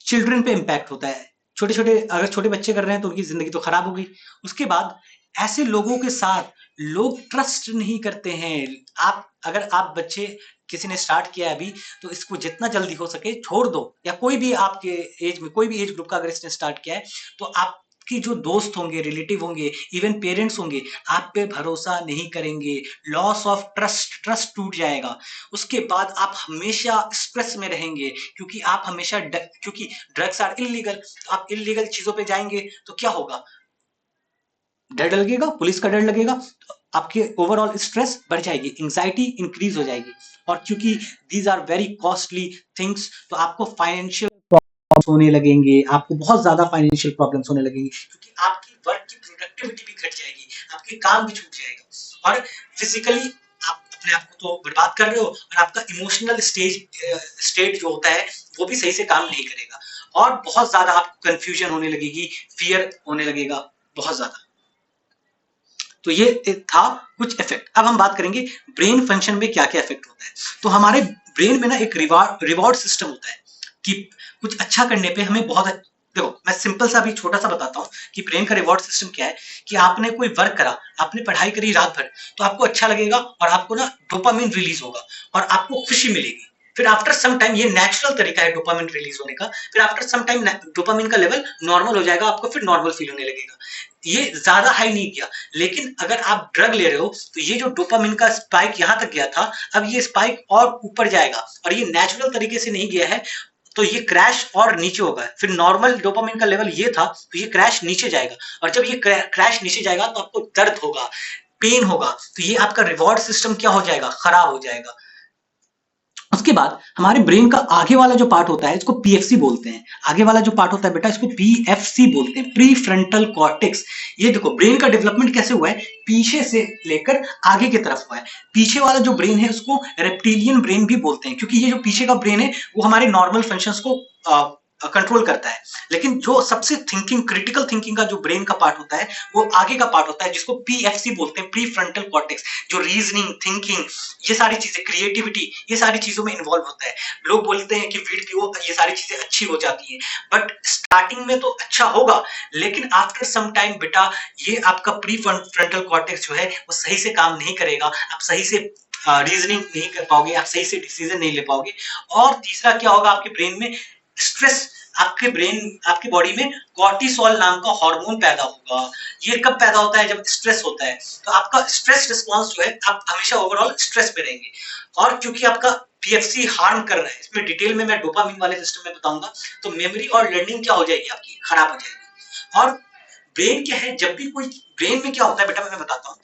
चिल्ड्रन पे इम्पैक्ट होता है, छोटे छोटे अगर छोटे बच्चे कर रहे हैं तो उनकी जिंदगी तो खराब हो गई। उसके बाद ऐसे लोगों के साथ लोग ट्रस्ट नहीं करते हैं। आप अगर आप बच्चे किसी ने स्टार्ट किया है अभी तो इसको जितना जल्दी हो सके छोड़ दो, या कोई भी आपके एज में कोई भी एज ग्रुप का अगर इसने स्टार्ट किया है तो आपकी जो दोस्त होंगे, रिलेटिव होंगे, इवन पेरेंट्स होंगे, आप पे भरोसा नहीं करेंगे। लॉस ऑफ ट्रस्ट, ट्रस्ट टूट जाएगा। उसके बाद आप हमेशा स्ट्रेस में रहेंगे, क्योंकि आप हमेशा क्योंकि ड्रग्स आर इलीगल, तो आप इलीगल चीजों पे जाएंगे तो क्या होगा, डर लगेगा, पुलिस का डर लगेगा, तो आपके ओवरऑल स्ट्रेस बढ़ जाएगी, एंजाइटी इंक्रीज हो जाएगी। और क्योंकि these are very costly things तो आपको फाइनेंशियल प्रॉब्लम्स होने लगेंगे, आपको बहुत ज्यादा फाइनेंशियल प्रॉब्लम्स होने लगेंगी, क्योंकि आपकी वर्क की प्रोडक्टिविटी भी घट जाएगी, आपके काम भी छूट जाएगा, और फिजिकली आप अपने आप को तो बर्बाद कर रहे हो, और आपका इमोशनल स्टेट जो होता है वो भी सही से काम नहीं करेगा, और बहुत ज्यादा आपको कंफ्यूजन होने लगेगी, फियर होने लगेगा बहुत ज्यादा। तो ये था कुछ इफेक्ट। अब हम बात करेंगे ब्रेन फंक्शन में क्या क्या इफेक्ट होता है। तो हमारे ब्रेन में ना एक रिवॉर्ड सिस्टम होता है कि कुछ अच्छा करने पे हमें बहुत देखो मैं सिंपल सा अभी छोटा सा बताता हूँ कि ब्रेन का रिवॉर्ड सिस्टम क्या है। कि आपने कोई वर्क करा, आपने पढ़ाई करी रात भर, तो आपको अच्छा लगेगा और आपको ना डोपामिन रिलीज होगा और आपको खुशी मिलेगी। फिर आफ्टर सम टाइम, ये नेचुरल तरीका है डोपामिन रिलीज होने का, फिर आफ्टर सम टाइम डोपामिन का लेवल नॉर्मल हो जाएगा, आपको फिर नॉर्मल फील होने लगेगा। ये ज्यादा हाई नहीं किया, लेकिन अगर आप ड्रग ले रहे हो तो ये जो डोपामिन का स्पाइक यहां तक गया था, अब ये स्पाइक और ऊपर जाएगा, और ये नेचुरल तरीके से नहीं गया है तो ये क्रैश और नीचे होगा। फिर नॉर्मल डोपामिन का लेवल ये था तो ये क्रैश नीचे जाएगा, और जब ये क्रैश नीचे जाएगा तो आपको दर्द होगा, पेन होगा, तो ये आपका रिवॉर्ड सिस्टम क्या हो जाएगा, खराब हो जाएगा। उसके बाद हमारे ब्रेन का आगे वाला जो पार्ट होता है इसको पीएफसी बोलते हैं। आगे वाला जो पार्ट होता है बेटा इसको पीएफसी बोलते हैं, प्री फ्रंटल कॉर्टेक्स। ये देखो ब्रेन का डेवलपमेंट कैसे हुआ है, पीछे से लेकर आगे की तरफ हुआ है। पीछे वाला जो ब्रेन है उसको रेप्टिलियन ब्रेन भी बोलते हैं, क्योंकि ये जो पीछे का ब्रेन है वो हमारे नॉर्मल फंक्शंस को कंट्रोल करता है। लेकिन जो सबसे थिंकिंग क्रिटिकल थिंकिंग का जो ब्रेन का पार्ट होता है वो आगे का पार्ट होता है, जिसको पीएफसी बोलते हैं, प्री फ्रंटल कॉर्टेक्स, जो रीजनिंग, थिंकिंग, ये सारी चीजें, क्रिएटिविटी, ये सारी चीजों में इन्वॉल्व होता है। लोग बोलते हैं कि वीट पीओ ये सारी चीजें अच्छी हो जाती है, बट स्टार्टिंग में तो अच्छा होगा, लेकिन आफ्टर सम टाइम बेटा ये आपका प्री फ्रंटल कॉर्टेक्स जो है वो सही से काम नहीं करेगा, आप सही से रीजनिंग नहीं कर पाओगे, आप सही से डिसीजन नहीं ले पाओगे। और तीसरा क्या होगा, आपके ब्रेन में स्ट्रेस, आपके बॉडी में कॉर्टिसोल नाम का हार्मोन पैदा होगा। ये कब पैदा होता है, जब स्ट्रेस होता है। तो आपका स्ट्रेस रिस्पॉन्स जो है, आप हमेशा ओवरऑल स्ट्रेस में रहेंगे। और क्योंकि आपका पीएफसी हार्म कर रहा है, इसमें डिटेल में मैं डोपामिन वाले सिस्टम में बताऊंगा, तो मेमोरी और लर्निंग क्या हो जाएगी, आपकी खराब हो जाएगी। और ब्रेन क्या है, जब भी कोई ब्रेन में क्या होता है बेटा, मैं बताता हूँ।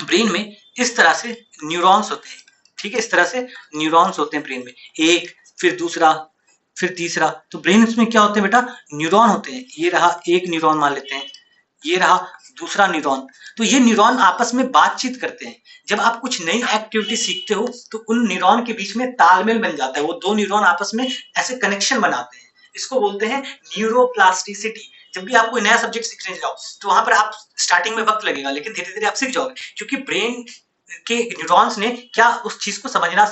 ब्रेन में इस तरह से न्यूरॉन्स होते हैं, ठीक है, इस तरह से न्यूरॉन्स होते हैं ब्रेन में, एक, फिर दूसरा, फिर तीसरा। तो ब्रेन में क्या होते हैं बेटा, न्यूरॉन होते हैं। ये रहा एक न्यूरॉन मान लेते हैं, ये रहा दूसरा न्यूरॉन। तो ये न्यूरॉन आपस में बातचीत करते हैं। जब आप कुछ नई एक्टिविटी सीखते हो तो उन न्यूरॉन के बीच में तालमेल बन जाता है, वो दो न्यूरॉन आपस में ऐसे कनेक्शन बनाते हैं। इसको बोलते हैं न्यूरोप्लास्टिसिटी। जब भी आप कोई नया सब्जेक्ट सीखने जाओ तो वहां पर आप स्टार्टिंग में वक्त लगेगा, लेकिन धीरे धीरे आप सीख जाओगे, क्योंकि ब्रेन के न्यूरॉन्स ने क्या उस चीज को समझना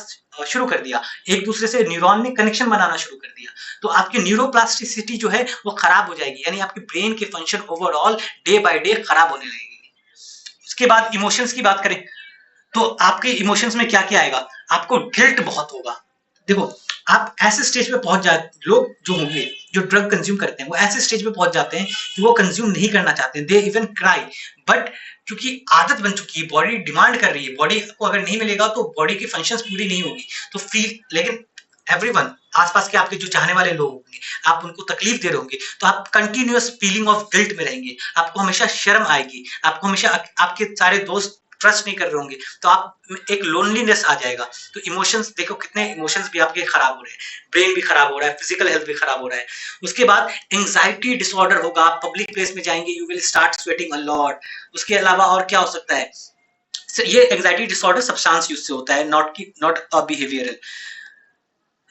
शुरू कर दिया, एक दूसरे से न्यूरॉन ने कनेक्शन बनाना शुरू कर दिया। तो आपकी न्यूरोप्लास्टिसिटी जो है वो खराब हो जाएगी, यानी आपके ब्रेन के function overall day by day खराब होने लगेगी। उसके बाद इमोशंस की बात करें तो आपके इमोशंस में क्या क्या आएगा, आपको गिल्ट बहुत होगा। देखो, आप ऐसे स्टेज पे पहुंच जाते, लोग जो होंगे जो ड्रग कंज्यूम करते हैं वो ऐसे स्टेज पे पहुंच जाते हैं कि वो कंज्यूम नहीं करना चाहते, दे इवन क्राई, बट क्योंकि आदत बन चुकी है, बॉडी डिमांड कर रही है, बॉडी को अगर नहीं मिलेगा तो बॉडी की फंक्शंस पूरी नहीं होगी। तो फील, लेकिन एवरीवन, आसपास के आपके जो चाहने वाले लोग होंगे, आप उनको तकलीफ दे रहे होंगे, तो आप कंटिन्यूअस फीलिंग ऑफ गिल्ट में रहेंगे, आपको हमेशा शर्म आएगी, आपको हमेशा आपके सारे दोस्त ट्रस्ट नहीं कर रहे होंगे, तो आप एक लोनलीनेस आ जाएगा। तो इमोशंस देखो, कितने इमोशंस भी आपके खराब हो रहे हैं, ब्रेन भी खराब हो रहा है, फिजिकल हेल्थ भी खराब हो रहा है। उसके बाद एंजाइटी डिसऑर्डर होगा, आप पब्लिक प्लेस में जाएंगे, you will start sweating a lot. उसके अलावा और क्या हो सकता है, ये एंजाइटी डिसऑर्डर सब्सटेंस यूज से होता है, नॉट अ बिहेवियरल।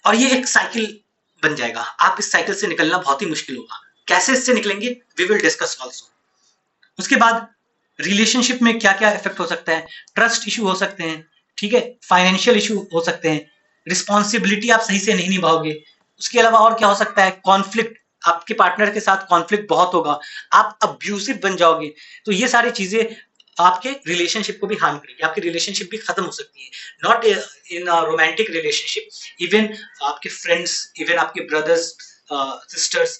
और ये एक साइकिल बन जाएगा, आप इस साइकिल से निकलना बहुत ही मुश्किल होगा। कैसे इससे निकलेंगे, वी विल डिस्कस ऑल्सो। उसके बाद रिलेशनशिप में क्या क्या इफेक्ट हो सकता है, ट्रस्ट इशू हो सकते हैं, ठीक है, फाइनेंशियल इशू हो सकते हैं, रिस्पॉन्सिबिलिटी आप सही से नहीं निभाओगे। उसके अलावा और क्या हो सकता है, कॉन्फ्लिक्ट, आपके पार्टनर के साथ कॉन्फ्लिक्ट बहुत होगा, आप अब्यूसिव बन जाओगे। तो ये सारी चीजें आपके रिलेशनशिप को भी हार्म करेगी, आपकी रिलेशनशिप भी खत्म हो सकती है, not in romantic relationship, even आपके फ्रेंड्स, इवन आपके brothers, sisters,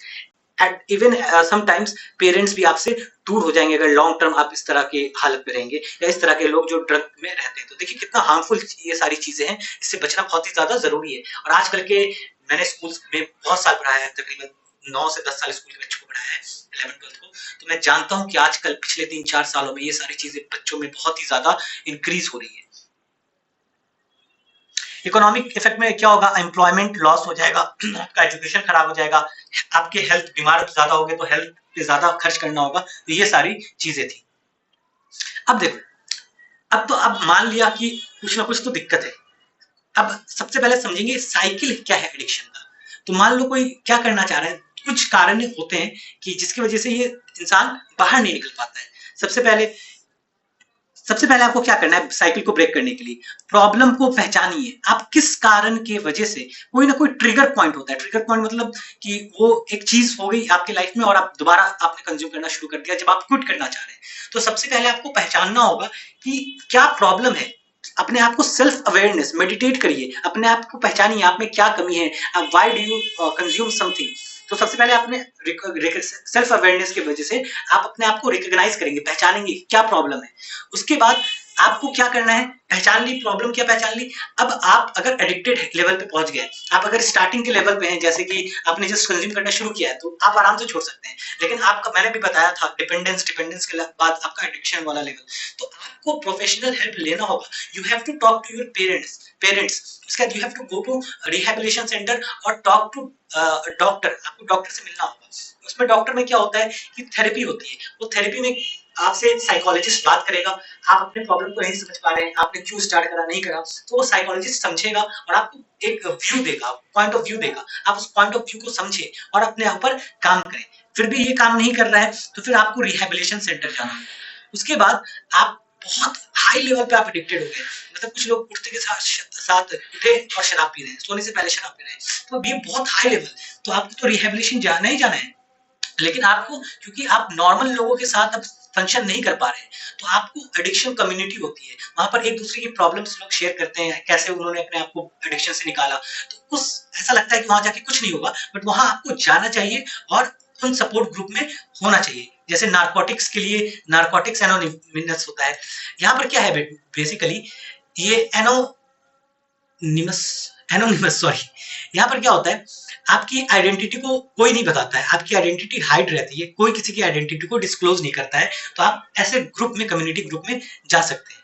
and even sometimes parents भी आपसे दूर हो जाएंगे अगर लॉन्ग टर्म आप इस तरह के हालत में रहेंगे, या इस तरह के लोग जो ड्रग में रहते हैं। तो देखिए कितना हार्मफुल ये सारी चीजें हैं, इससे बचना बहुत ही ज्यादा जरूरी है। और आजकल के, मैंने स्कूल में बहुत साल पढ़ाया है, तकरीबन 9 से 10 साल स्कूल के बच्चों को पढ़ाया है, 11-12 को, तो मैं जानता हूँ कि आजकल पिछले 3-4 सालों में ये सारी चीजें बच्चों में बहुत ही ज्यादा इंक्रीज हो रही है। इकोनॉमिक इफेक्ट में क्या होगा, एम्प्लॉयमेंट लॉस हो जाएगा, आपका एजुकेशन खराब हो जाएगा, आपके हेल्थ, बीमार ज्यादा हो गए तो हेल्थ पे ज्यादा खर्च करना होगा। तो ये सारी चीजें थी। अब देखो, अब तो अब मान लिया कि कुछ ना कुछ तो दिक्कत है, अब सबसे पहले समझेंगे साइकिल क्या है एडिक्शन का। तो मान लो कोई क्या करना चाह रहा है, कुछ कारण होते हैं कि जिसकी वजह से ये इंसान बाहर नहीं निकल पाता है। सबसे पहले आपको क्या करना है साइकिल को ब्रेक करने के लिए, प्रॉब्लम को पहचानिए, आप किस कारण के वजह से, कोई ना कोई ट्रिगर पॉइंट होता है। ट्रिगर पॉइंट मतलब कि वो एक चीज हो गई आपके लाइफ में और आप दोबारा आपने कंज्यूम करना शुरू कर दिया जब आप क्विट करना चाह रहे हैं। तो सबसे पहले आपको पहचानना होगा कि क्या प्रॉब्लम है, अपने आप को सेल्फ अवेयरनेस, मेडिटेट करिए, अपने आप को पहचानिए आप में क्या कमी है, why do you consume something. तो सबसे पहले आपने सेल्फ अवेयरनेस की वजह से आप अपने आप को रिकॉग्नाइज करेंगे, पहचानेंगे क्या प्रॉब्लम है। उसके बाद आपको क्या करना है, पहचान ली प्रॉब्लम, क्या पहचान ली, अब आप अगर एडिक्टेड लेवल पे पहुंच गए, आप अगर स्टार्टिंग के लेवल पे हैं, जैसे कि आपने जस्ट कंज्यूम करना शुरू किया है, तो आप आराम से छोड़ सकते हैं। लेकिन आपका, मैंने भी बताया था, डिपेंडेंस के बाद आपका एडिक्शन वाला लेवल, तो आपको प्रोफेशनल हेल्प लेना होगा। You have to talk to your parents. उसके बाद you have to go to rehabilitation centre और टॉक टू डॉक्टर, आपको डॉक्टर से मिलना होगा। उसमें डॉक्टर में क्या होता है कि थेरेपी होती है, वो थेरेपी में आपसे साइकोलॉजिस्ट बात करेगा, आप अपने प्रॉब्लम को नहीं समझ पा रहे हैं, आपने क्यों स्टार्ट करा नहीं करा, तो वो साइकोलॉजिस्ट समझेगा और आपको एक व्यू देगा, पॉइंट ऑफ व्यू देगा। आप उस पॉइंट ऑफ व्यू को समझे और अपने ऊपर काम करें। फिर भी ये काम नहीं कर रहा है तो फिर आपको रिहेबिलिटेशन सेंटर जाना है। उसके बाद आप बहुत हाई लेवल पे आप एडिक्टेड हो गए, मतलब कुछ लोग उठते के साथ उठे और शराब पी रहे हैं, सोने से पहले शराब पी रहे हैं, तो ये बहुत हाई लेवल। तो आपको तो रिहेबिलिटेशन जाना ही जाना है, लेकिन आपको, क्योंकि आप नॉर्मल लोगों के साथ अब फंक्शन नहीं कर पा रहे हैं, तो आपको एडिक्शन कम्युनिटी होती है, वहां पर एक दूसरे की प्रॉब्लम्स लोग शेयर करते हैं, कैसे उन्होंने अपने आप को एडिक्शन से निकाला। तो उस ऐसा लगता है कि वहां जाके कुछ नहीं होगा, बट वहां आपको जाना चाहिए और उन सपोर्ट ग्रुप में होना चाहिए। जैसे नारकोटिक्स के लिए नारकोटिक्स एनोनिमस होता है। यहाँ पर क्या है बेसिकली, ये एनोनिमस एनोनिमस सॉरी, यहाँ पर क्या होता है, आपकी आइडेंटिटी को कोई नहीं बताता है, आपकी आइडेंटिटी हाइड रहती है, कोई किसी की आइडेंटिटी को डिस्क्लोज नहीं करता है। तो आप ऐसे ग्रुप में, कम्युनिटी ग्रुप में जा सकते हैं।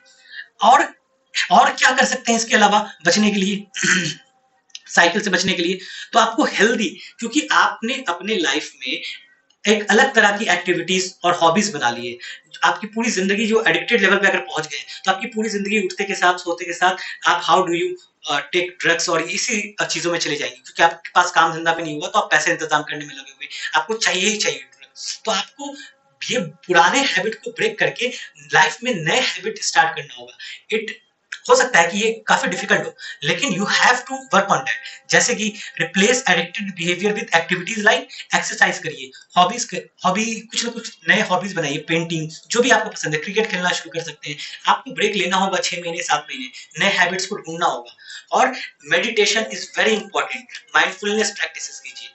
और क्या कर सकते हैं इसके अलावा बचने के लिए साइकिल से बचने के लिए, तो आपको हेल्दी, क्योंकि आपने अपने लाइफ में एक अलग तरह की एक्टिविटीज और हॉबीज बना ली है। आपकी पूरी जिंदगी जो एडिक्टेड लेवल पे अगर पहुंच गए, तो आपकी पूरी जिंदगी उठते के साथ सोते के साथ आप how do you take drugs और इसी चीजों में चले जाएंगे, क्योंकि आपके पास काम धंधा भी नहीं होगा, तो आप पैसे इंतजाम करने में लगे हुए, आपको चाहिए ही चाहिए ड्रग्स। तो आपको ये पुराने हैबिट को ब्रेक करके लाइफ में नए हैबिट स्टार्ट करना होगा। इट हो सकता है कि ये काफी डिफिकल्ट हो, लेकिन you have to work on that. जैसे कि replace addicted behaviour with activities like exercise करिए, हॉबी कुछ ना कुछ नए हॉबीज बनाइए, पेंटिंग, जो भी आपको पसंद है, क्रिकेट खेलना शुरू कर सकते हैं। आपको ब्रेक लेना होगा 6 महीने 7 महीने, नए हैबिट्स को ढूंढना होगा। और meditation is very important, mindfulness practices कीजिए।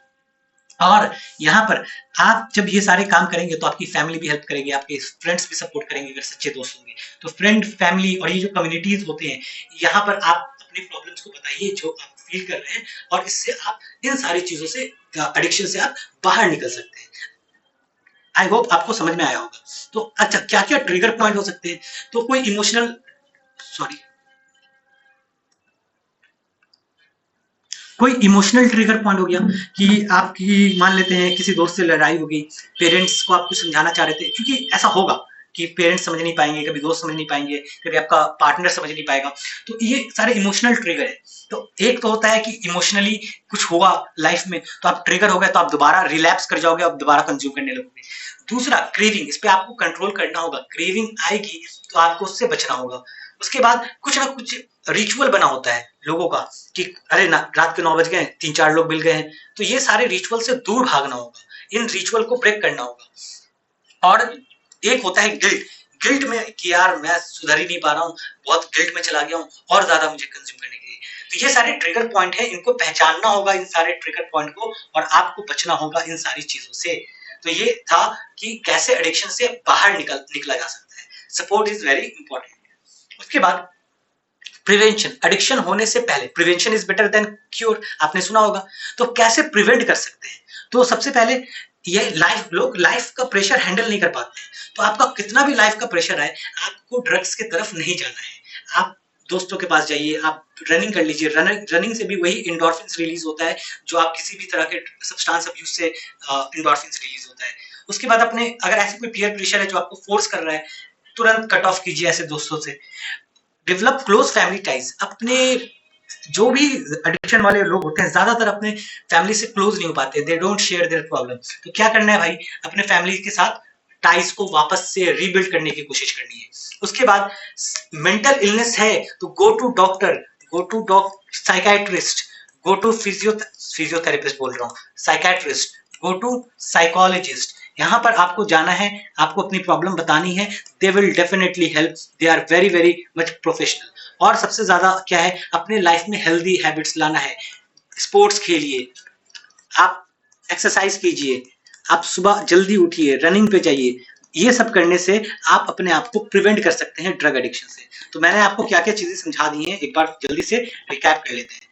और यहाँ पर आप जब ये सारे काम करेंगे तो आपकी फैमिली भी हेल्प करेगी, आपके फ्रेंड्स भी सपोर्ट करेंगे अगर सच्चे दोस्त होंगे। तो फ्रेंड, फैमिली और ये जो कम्युनिटीज होते हैं, यहाँ पर आप अपनी प्रॉब्लम्स को बताइए जो आप फील कर रहे हैं, और इससे आप इन सारी चीजों से, एडिक्शन से आप बाहर निकल सकते हैं। आई होप आपको समझ में आया होगा। तो अच्छा, क्या क्या ट्रिगर पॉइंट हो सकते हैं, तो कोई इमोशनल, सॉरी, कोई इमोशनल ट्रिगर पॉइंट हो गया कि आपकी, मान लेते हैं किसी दोस्त से लड़ाई हो गई, पेरेंट्स को आप कुछ समझाना चाह रहे थे, क्योंकि ऐसा होगा कि पेरेंट्स समझ नहीं पाएंगे, कभी दोस्त समझ नहीं पाएंगे, कभी आपका पार्टनर समझ नहीं पाएगा, तो ये सारे इमोशनल ट्रिगर है। तो एक तो होता है कि इमोशनली कुछ हुआ लाइफ में, तो आप ट्रिगर हो गए, तो आप दोबारा रिलैप्स कर जाओगे, आप दोबारा कंज्यूम करने लगोगे। दूसरा, क्रेविंग, इस पे आपको कंट्रोल करना होगा, क्रेविंग आएगी तो आपको उससे बचना होगा। उसके बाद कुछ ना कुछ रिचुअल बना होता है लोगों का कि अरे ना, रात के 9 बज गए, 3-4 लोग मिल गए हैं, तो ये सारे रिचुअल से दूर भागना होगा, इन रिचुअल को ब्रेक करना होगा। और एक होता है गिल्ट, गिल्ट में कि यार मैं सुधर ही नहीं पा रहा हूँ, बहुत गिल्ट में चला गया हूँ, और ज्यादा मुझे कंज्यूम करने के लिए। तो ये सारे ट्रिगर पॉइंट है, इनको पहचानना होगा, इन सारे ट्रिगर पॉइंट को, और आपको बचना होगा इन सारी चीजों से। तो ये था कि कैसे एडिक्शन से बाहर निकला जा सकता है। Support is very important. उसके बाद प्रिवेंशन, एडिक्शन होने से पहले, prevention is better than cure, आपने सुना होगा। तो कैसे प्रिवेंट कर सकते हैं, तो सबसे पहले ये लोग लाइफ का प्रेशर हैंडल नहीं कर पाते हैं, तो आपका कितना भी लाइफ का प्रेशर आए, आपको ड्रग्स की तरफ नहीं जाना है। आप दोस्तों के पास जाइए, आप रनिंग कर लीजिए, रनिंग से भी वही इंडोर्फिन रिलीज होता है जो आप किसी भी तरह के सब्सटेंस अब्यूज से इंडोर्फिन रिलीज होता है। उसके बाद अपने, अगर ऐसे कोई पीयर प्रेशर है जो आपको फोर्स कर रहा है, तुरंत कट ऑफ कीजिए ऐसे दोस्तों से। डेवलप क्लोज फैमिली टाइज, अपने जो भी एडिक्शन वाले लोग होते हैं, ज्यादातर अपने फैमिली से क्लोज नहीं हो पाते, they don't share their problem. तो क्या करना है भाई, अपने फैमिली के साथ टाइज को वापस से रीबिल्ड करने की कोशिश करनी है। उसके बाद मेंटल इलनेस है तो go to doctor, go to psychiatrist, go to physiotherapist बोल रहा हूँ, साइकाइट्रिस्ट, गो टू साइकोलॉजिस्ट। यहाँ पर आपको जाना है, आपको अपनी प्रॉब्लम बतानी है, they will definitely help, they are very very much professional. और सबसे ज्यादा क्या है, अपने लाइफ में हेल्दी हैबिट्स लाना है, स्पोर्ट्स खेलिए, आप एक्सरसाइज कीजिए, आप सुबह जल्दी उठिए, रनिंग पे जाइए। ये सब करने से आप अपने आप को प्रिवेंट कर सकते हैं ड्रग एडिक्शन से। तो मैंने आपको क्या क्या चीजें समझा दी हैं, एक बार जल्दी से रिकैप कर लेते हैं।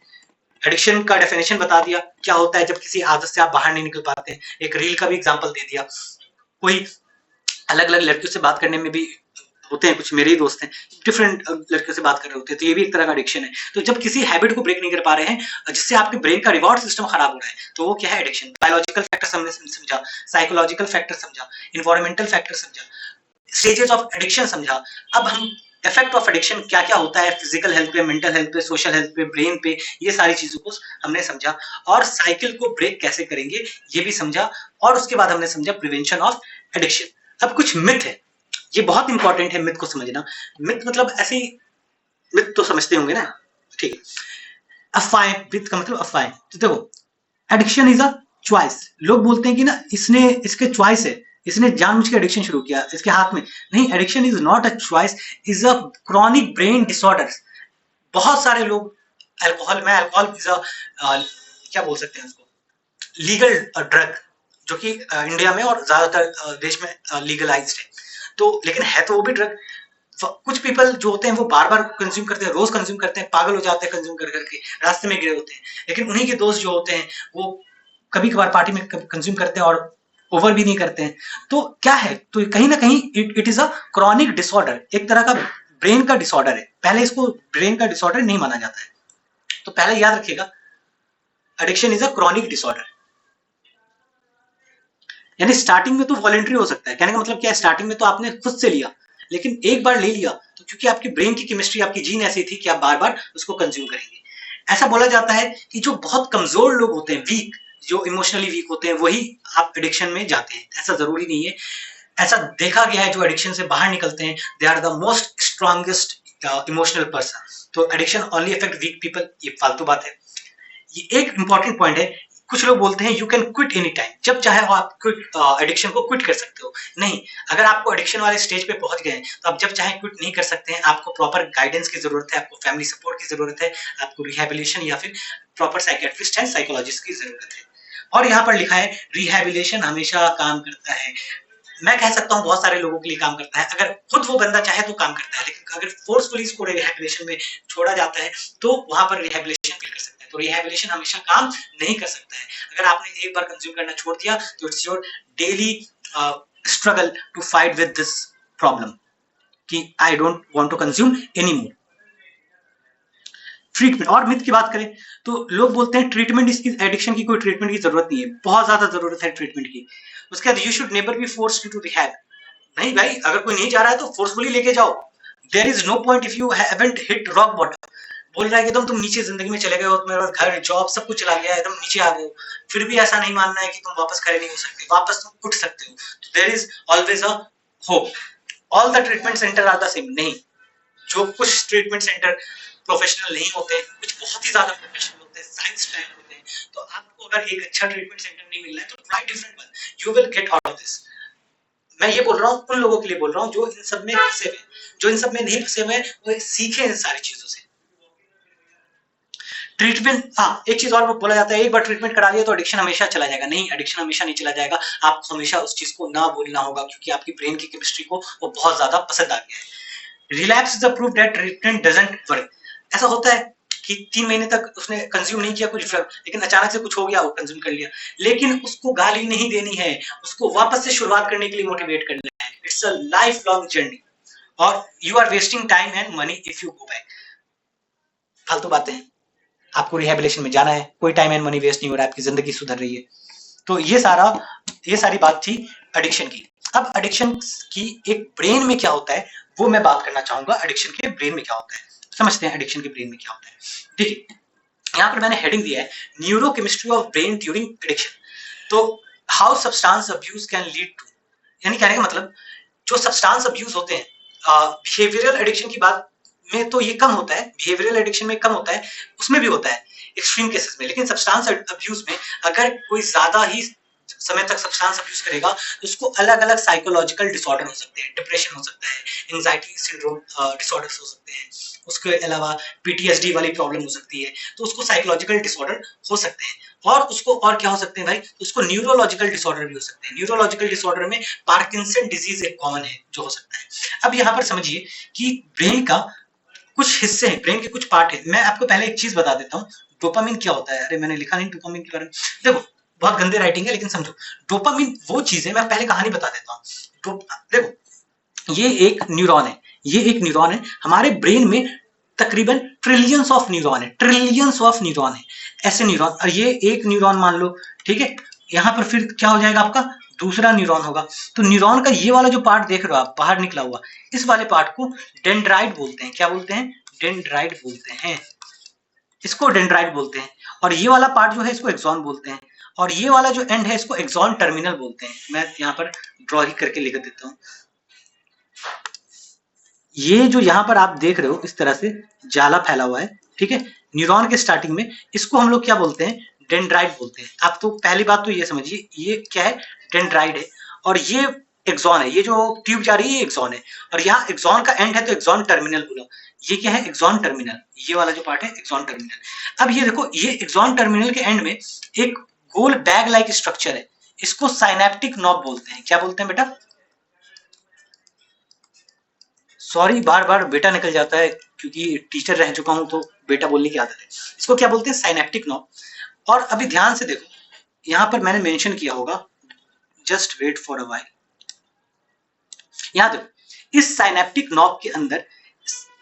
एडिक्शन का डेफिनेशन बता दिया, क्या होता है जब किसी आदत से आप बाहर नहीं निकल पाते हैं, एक रील का भी एग्जांपल दे दिया। कोई अलग अलग लड़कियों से बात करने में भी होते हैं, कुछ मेरे ही दोस्त हैं, डिफरेंट लड़कियों से बात कर रहे होते हैं, तो ये भी एक तरह का एडिक्शन है। तो जब किसी हैबिट को ब्रेक नहीं कर पा रहे हैं, जिससे आपके ब्रेन का रिवॉर्ड सिस्टम खराब हो रहा है, तो वो क्या है, एडिक्शन। बायोलॉजिकल फैक्टर हमने समझा, साइकोलॉजिकल फैक्टर समझा, इन्वायरमेंटल फैक्टर समझा, स्टेजेस ऑफ एडिक्शन समझा, अब हम इफेक्ट ऑफ एडिक्शन क्या क्या होता है फिजिकल हेल्थ पे, मेंटल हेल्थ पे, सोशल हेल्थ पे, ब्रेन पे, ये सारी चीजों को हमने समझा, और साइकिल को ब्रेक कैसे करेंगे ये भी समझा, और उसके बाद हमने समझा प्रिवेंशन ऑफ एडिक्शन। अब कुछ मिथ है, ये बहुत इंपॉर्टेंट है मिथ को समझना। मिथ मतलब ऐसे ही, मिथ तो समझते होंगे ना, ठीक है। अफवाहें, मिथ का मतलब अफवाहें। तो देखो, एडिक्शन इज अ चॉइस। लोग बोलते हैं कि ना इसने, इसके चॉइस है, इसने जानबूझ के एडिक्शन शुरू किया, इसके हाथ में नहीं। Addiction is not a choice, is a chronic brain disorder. बहुत सारे लोग अल्कोहल में, अल्कोहल इज अ क्या बोल सकते हैं उसको, लीगल ड्रग, जो कि इंडिया में और ज्यादातर देश में लीगलाइज्ड है। तो लेकिन है तो वो भी ड्रग। कुछ पीपल जो होते हैं वो बार बार कंज्यूम करते हैं, रोज कंज्यूम करते हैं, पागल हो जाते हैं कंज्यूम कर करके, रास्ते में गिरे होते हैं। लेकिन उन्हीं के दोस्त जो होते हैं वो कभी कभार पार्टी में कंज्यूम करते हैं और ओवर भी नहीं करते हैं। तो क्या है, तो कहीं ना कहीं it is a chronic disorder, एक तरह का ब्रेन का डिसऑर्डर है। पहले इसको ब्रेन का डिसऑर्डर नहीं माना जाता है। तो पहले याद रखिएगा, addiction is a chronic disorder. यानी स्टार्टिंग में तो वॉलेंट्री हो सकता है, कहने का मतलब क्या है, स्टार्टिंग में तो आपने खुद से लिया, लेकिन एक बार ले लिया तो क्योंकि आपकी ब्रेन की केमिस्ट्री, आपकी जीन ऐसी थी कि आप बार बार उसको कंज्यूम करेंगे। ऐसा बोला जाता है कि जो बहुत कमजोर लोग होते हैं, वीक, जो इमोशनली वीक होते हैं, वही आप एडिक्शन में जाते हैं। ऐसा जरूरी नहीं है। ऐसा देखा गया है, जो एडिक्शन से बाहर निकलते हैं, they are the most strongest emotional person. तो addiction only affect weak people, ये फालतू बात है। ये एक इंपॉर्टेंट पॉइंट है। कुछ लोग बोलते हैं you can quit any time, जब चाहे वो आप क्विट एडिक्शन को क्विट कर सकते हो। नहीं, अगर आपको एडिक्शन वाले स्टेज पे पहुंच गए तो आप जब चाहे क्विट नहीं कर सकते हैं। आपको प्रॉपर गाइडेंस की जरूरत है, आपको फैमिली सपोर्ट की जरूरत है, आपको रिहेबिलिटेशन या फिर प्रॉपर साइकियाट्रिस्ट एंड साइकोलॉजिस्ट की जरूरत है। और यहाँ पर लिखा है रिहेबिलिटेशन हमेशा काम करता है। मैं कह सकता हूँ बहुत सारे लोगों के लिए काम करता है। अगर खुद वो बंदा चाहे तो काम करता है, लेकिन अगर फोर्सफुली इसको रिहेबिलिटेशन में छोड़ा जाता है तो वहां पर रिहेबिलिटेशन फील कर सकता है। तो रिहेबिलिटेशन हमेशा काम नहीं कर सकता है। अगर आपने एक बार कंज्यूम करना छोड़ दिया तो it's your daily struggle to fight with this problem कि I don't want to consume any more. Treatment और मिथ की बात करें तो लोग बोलते हैं ट्रीटमेंट, इसकी एडिक्शन की कोई ट्रीटमेंट की जरूरत नहीं है, बहुत ज्यादा जरूरत है ट्रीटमेंट की। उसके बाद you should never be forced to rehab. नहीं भाई, अगर कोई नहीं जा रहा है तो फोर्सफुली लेके जाओ। There is no point if you haven't hit rock bottom. बोल रहा है कि तुम नीचे जिंदगी में चले गए हो, तुम्हारे पास घर जॉब सब कुछ चला गया है, एकदम नीचे आ गए हो, फिर भी ऐसा नहीं मानना है कि तुम वापस खड़े नहीं हो सकते, वापस तुम उठ सकते हो। तो there is always a hope. All the treatment centre are the same नहीं। जो कुछ ट्रीटमेंट सेंटर प्रोफेशनल नहीं होते, कुछ बहुत ही ज्यादा प्रोफेशनल होते हैं, साइंस टाइप होते हैं। तो आपको अगर एक अच्छा ट्रीटमेंट सेंटर नहीं मिल रहा है तो try different one, you will get out of this. मैं ये बोल रहा हूँ उन लोगों के लिए बोल रहा हूँ जो इन सब में फंसे हुए, जो इन सब में नहीं फंसे हुए वो सीखे इन सारी चीजों से। ट्रीटमेंट, हाँ एक चीज और बोला जाता है, एक बार ट्रीटमेंट करा लिया तो एडिक्शन हमेशा चला जाएगा। नहीं, एडिक्शन हमेशा नहीं चला जाएगा। आपको हमेशा उस चीज को ना बोलना होगा, क्योंकि आपकी ब्रेन की केमिस्ट्री को वो बहुत ज्यादा पसंद आ गया है। Relapse is the proof that treatment doesn't work. ऐसा होता है कि 3 महीने तक उसने कंज्यूम नहीं किया कुछ ड्रग, लेकिन अचानक से कुछ हो गया, वो कंज्यूम कर लिया। लेकिन उसको गाली नहीं देनी है, उसको वापस से शुरुआत करने के लिए मोटिवेट करना है। It's a life long journey, और you are wasting time and money if you go back. फालतू बातें हैं। आपको रिहेबिलिटेशन में जाना है, कोई टाइम एंड मनी वेस्ट नहीं हो रहा है, आपकी जिंदगी सुधर रही है। तो ये सारी बात थी एडिक्शन की। अब एडिक्शन की एक ब्रेन में क्या होता है वो मैं बात करना चाहूंगा। एडिक्शन के ब्रेन में क्या होता है, समझते हैं एडिक्शन के ब्रेन में क्या होता है। देखिए, यहाँ पर मैंने हेडिंग दिया है neurochemistry of brain during addiction. तो how substance abuse can lead to, यानी कहने का मतलब जो सब्सटेंस अब्यूज होते हैं, बिहेवियरल एडिक्शन की बात में तो ये कम होता है, बिहेवियरल एडिक्शन में कम होता है, उसमें भी होता है एक्सट्रीम केसेस में। लेकिन सब्सटेंस अब्यूज में अगर कोई ज्यादा ही समय तक सब्सटेंस अब्यूज करेगा तो उसको अलग अलग साइकोलॉजिकल डिसऑर्डर हो सकते हैं, डिप्रेशन हो सकता है, एंजाइटी सिंड्रोम डिसऑर्डर्स हो सकते हैं, उसके अलावा पीटीएसडी वाली प्रॉब्लम हो सकती है। तो उसको साइकोलॉजिकल डिसऑर्डर हो सकते हैं। और उसको और क्या हो सकते हैं भाई, उसको न्यूरोलॉजिकल डिसऑर्डर भी हो सकते हैं। न्यूरोलॉजिकल डिसऑर्डर में पार्किंसन डिजीज एक कॉमन है जो हो सकता है। अब यहाँ पर समझिए कि ब्रेन का कुछ हिस्से हैं, ब्रेन के कुछ पार्ट है। मैं आपको पहले एक चीज बता देता हूँ, डोपामिन क्या होता है। अरे मैंने लिखा नहीं डोपामिन के बारे में, देखो बहुत गंदे राइटिंग है लेकिन समझो। डोपामिन वो चीज है, मैं पहले कहानी बता देता हूँ। देखो, ये एक न्यूरॉन है, ये एक न्यूरॉन है। हमारे ब्रेन में तकरीबन ट्रिलियंस ऑफ न्यूरॉन है, ट्रिलियंस ऑफ न्यूरॉन है, ऐसे न्यूरॉन। और ये एक न्यूरॉन मान लो, ठीक है, यहाँ पर फिर क्या हो जाएगा आपका दूसरा न्यूरॉन होगा। तो न्यूरॉन का ये वाला जो पार्ट देख रहे हो आप बाहर निकला हुआ, इस वाले पार्ट को डेंड्राइट बोलते हैं। क्या बोलते हैं? डेंड्राइट बोलते हैं, इसको डेंड्राइट बोलते हैं। और ये वाला पार्ट जो है इसको एक्सॉन बोलते हैं, और ये वाला जो एंड है इसको एक्सॉन टर्मिनल बोलते हैं। मैं यहाँ पर ड्रॉ ही करके लिख देता हूँ। ये जो यहाँ पर आप देख रहे हो इस तरह से जाला फैला हुआ है, ठीक है, न्यूरॉन के स्टार्टिंग में, इसको हम लोग क्या बोलते हैं? डेंड्राइट बोलते हैं। आप तो पहली बात तो ये समझिए, ये क्या है? डेंड्राइट है, और ये एक्सॉन है। ये जो ट्यूब जा रही है ये एक्सॉन है, और यहाँ एक्सॉन का एंड है तो एक्सॉन टर्मिनल बोला। ये क्या है? Axon terminal. ये वाला जो पार्ट है एक्सॉन टर्मिनल। अब ये देखो, ये एक्सॉन टर्मिनल के एंड में एक गोल बैग लाइक स्ट्रक्चर है, इसको साइनेप्टिक नॉब बोलते हैं। क्या बोलते हैं बेटा? सॉरी, बार बार बेटा निकल जाता है क्योंकि टीचर रह चुका हूं तो बेटा बोलने की आदत है। इसको क्या बोलते हैं? Synaptic knob. और अभी ध्यान से देखो, यहां पर मैंने मेंशन किया होगा, just wait for a while. यहां देखो, इस साइनेप्टिक नॉब के अंदर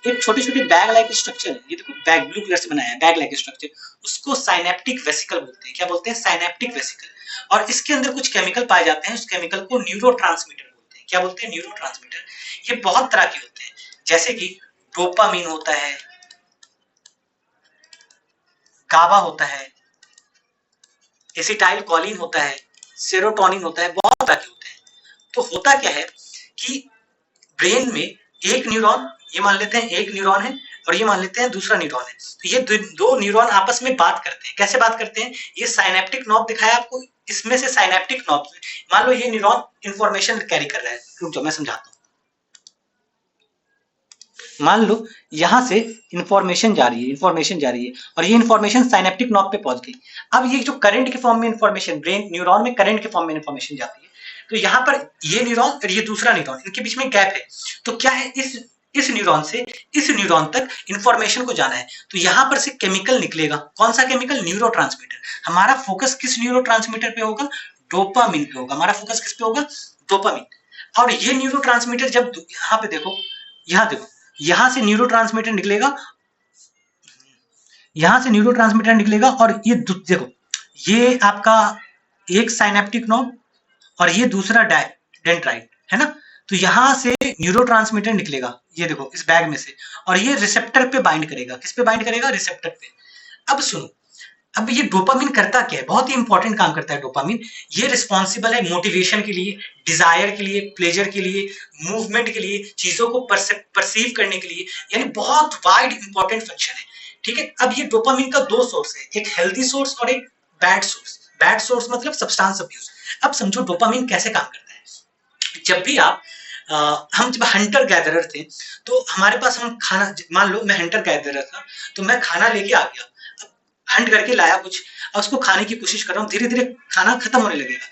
एक छोटे छोटे बैग लाइक स्ट्रक्चर है। ये देखो, बैग ब्लू कलर से बनाया है, बैग लाइक स्ट्रक्चर, उसको साइनेप्टिक वेसिकल बोलते हैं। क्या बोलते हैं? Synaptic vesicle. और इसके अंदर कुछ केमिकल पाए जाते हैं, उस केमिकल को न्यूरोट्रांसमीटर बोलते हैं। क्या बोलते हैं? न्यूरोट्रांसमीटर। ये बहुत तरह के होते हैं, जैसे कि डोपामीन होता है, गाबा होता है, एसिटाइल कोलिन होता है, सेरोटोनिन होता है, बहुत तरह के होते हैं। तो होता क्या है कि ब्रेन में एक न्यूरॉन, ये मान लेते हैं एक न्यूरॉन है, और ये मान लेते हैं दूसरा न्यूरॉन है, तो ये दो न्यूरॉन आपस में बात करते हैं। कैसे बात करते हैं? ये साइनेप्टिक नॉब दिखाया आपको, इसमें से साइनेप्टिक नॉब, मान लो ये न्यूरॉन इंफॉर्मेशन कैरी कर रहा है, रुक जाओ मैं समझाता हूँ। मान लो यहां से इंफॉर्मेशन जा रही है, इंफॉर्मेशन जा रही है, और ये इंफॉर्मेशन साइनेप्टिक नॉब पे पहुंच गई। अब ये जो करंट के फॉर्म में इंफॉर्मेशन, ब्रेन न्यूरॉन में करंट के फॉर्म में इंफॉर्मेशन जाती है, तो यहाँ पर ये न्यूरॉन और ये दूसरा न्यूरॉन, इनके बीच में गैप है। तो क्या है, इस न्यूरॉन से इस न्यूरॉन तक इंफॉर्मेशन को जाना है, तो यहाँ पर से केमिकल निकलेगा। कौन सा केमिकल? न्यूरोट्रांसमीटर। हमारा फोकस किस न्यूरोट्रांसमीटर पे होगा? डोपामिन पे होगा। हमारा फोकस किस पे होगा? डोपामिन। और ये न्यूरोट्रांसमीटर जब यहाँ पे देखो, यहाँ देखो, यहां से न्यूरोट्रांसमीटर निकलेगा, यहां से न्यूरोट्रांसमीटर निकलेगा, और ये देखो, ये आपका एक साइनेप्टिक नोड और ये दूसरा डेंड्राइट है ना। तो यहां से न्यूरोट्रांसमीटर निकलेगा, ये देखो इस बैग में से, और ये रिसेप्टर पे बाइंड करेगा। किस पे बाइंड करेगा? रिसेप्टर पे। अब सुनो, अब ये डोपामिन करता क्या है? बहुत ही इंपॉर्टेंट काम करता है डोपामिन। ये रिस्पॉन्सिबल है मोटिवेशन के लिए, डिजायर के लिए, प्लेजर के लिए, मूवमेंट के लिए, चीजों को परसीव करने के लिए, यानी बहुत वाइड इंपॉर्टेंट फंक्शन है, ठीक है। अब ये डोपामिन का दो सोर्स है, एक हेल्दी सोर्स और एक बैड सोर्स। बैड सोर्स मतलब सब्सटेंस अब्यूज। अब समझो डोपामिन कैसे काम करता है। जब भी आप हम जब हंटर गैदरर थे, तो हमारे पास हम खाना, मान लो मैं हंटर गैदरर था, तो मैं खाना लेके आ गया, हंट करके लाया कुछ, और उसको खाने की कोशिश कर रहा हूँ, धीरे धीरे खाना खत्म होने लगेगा।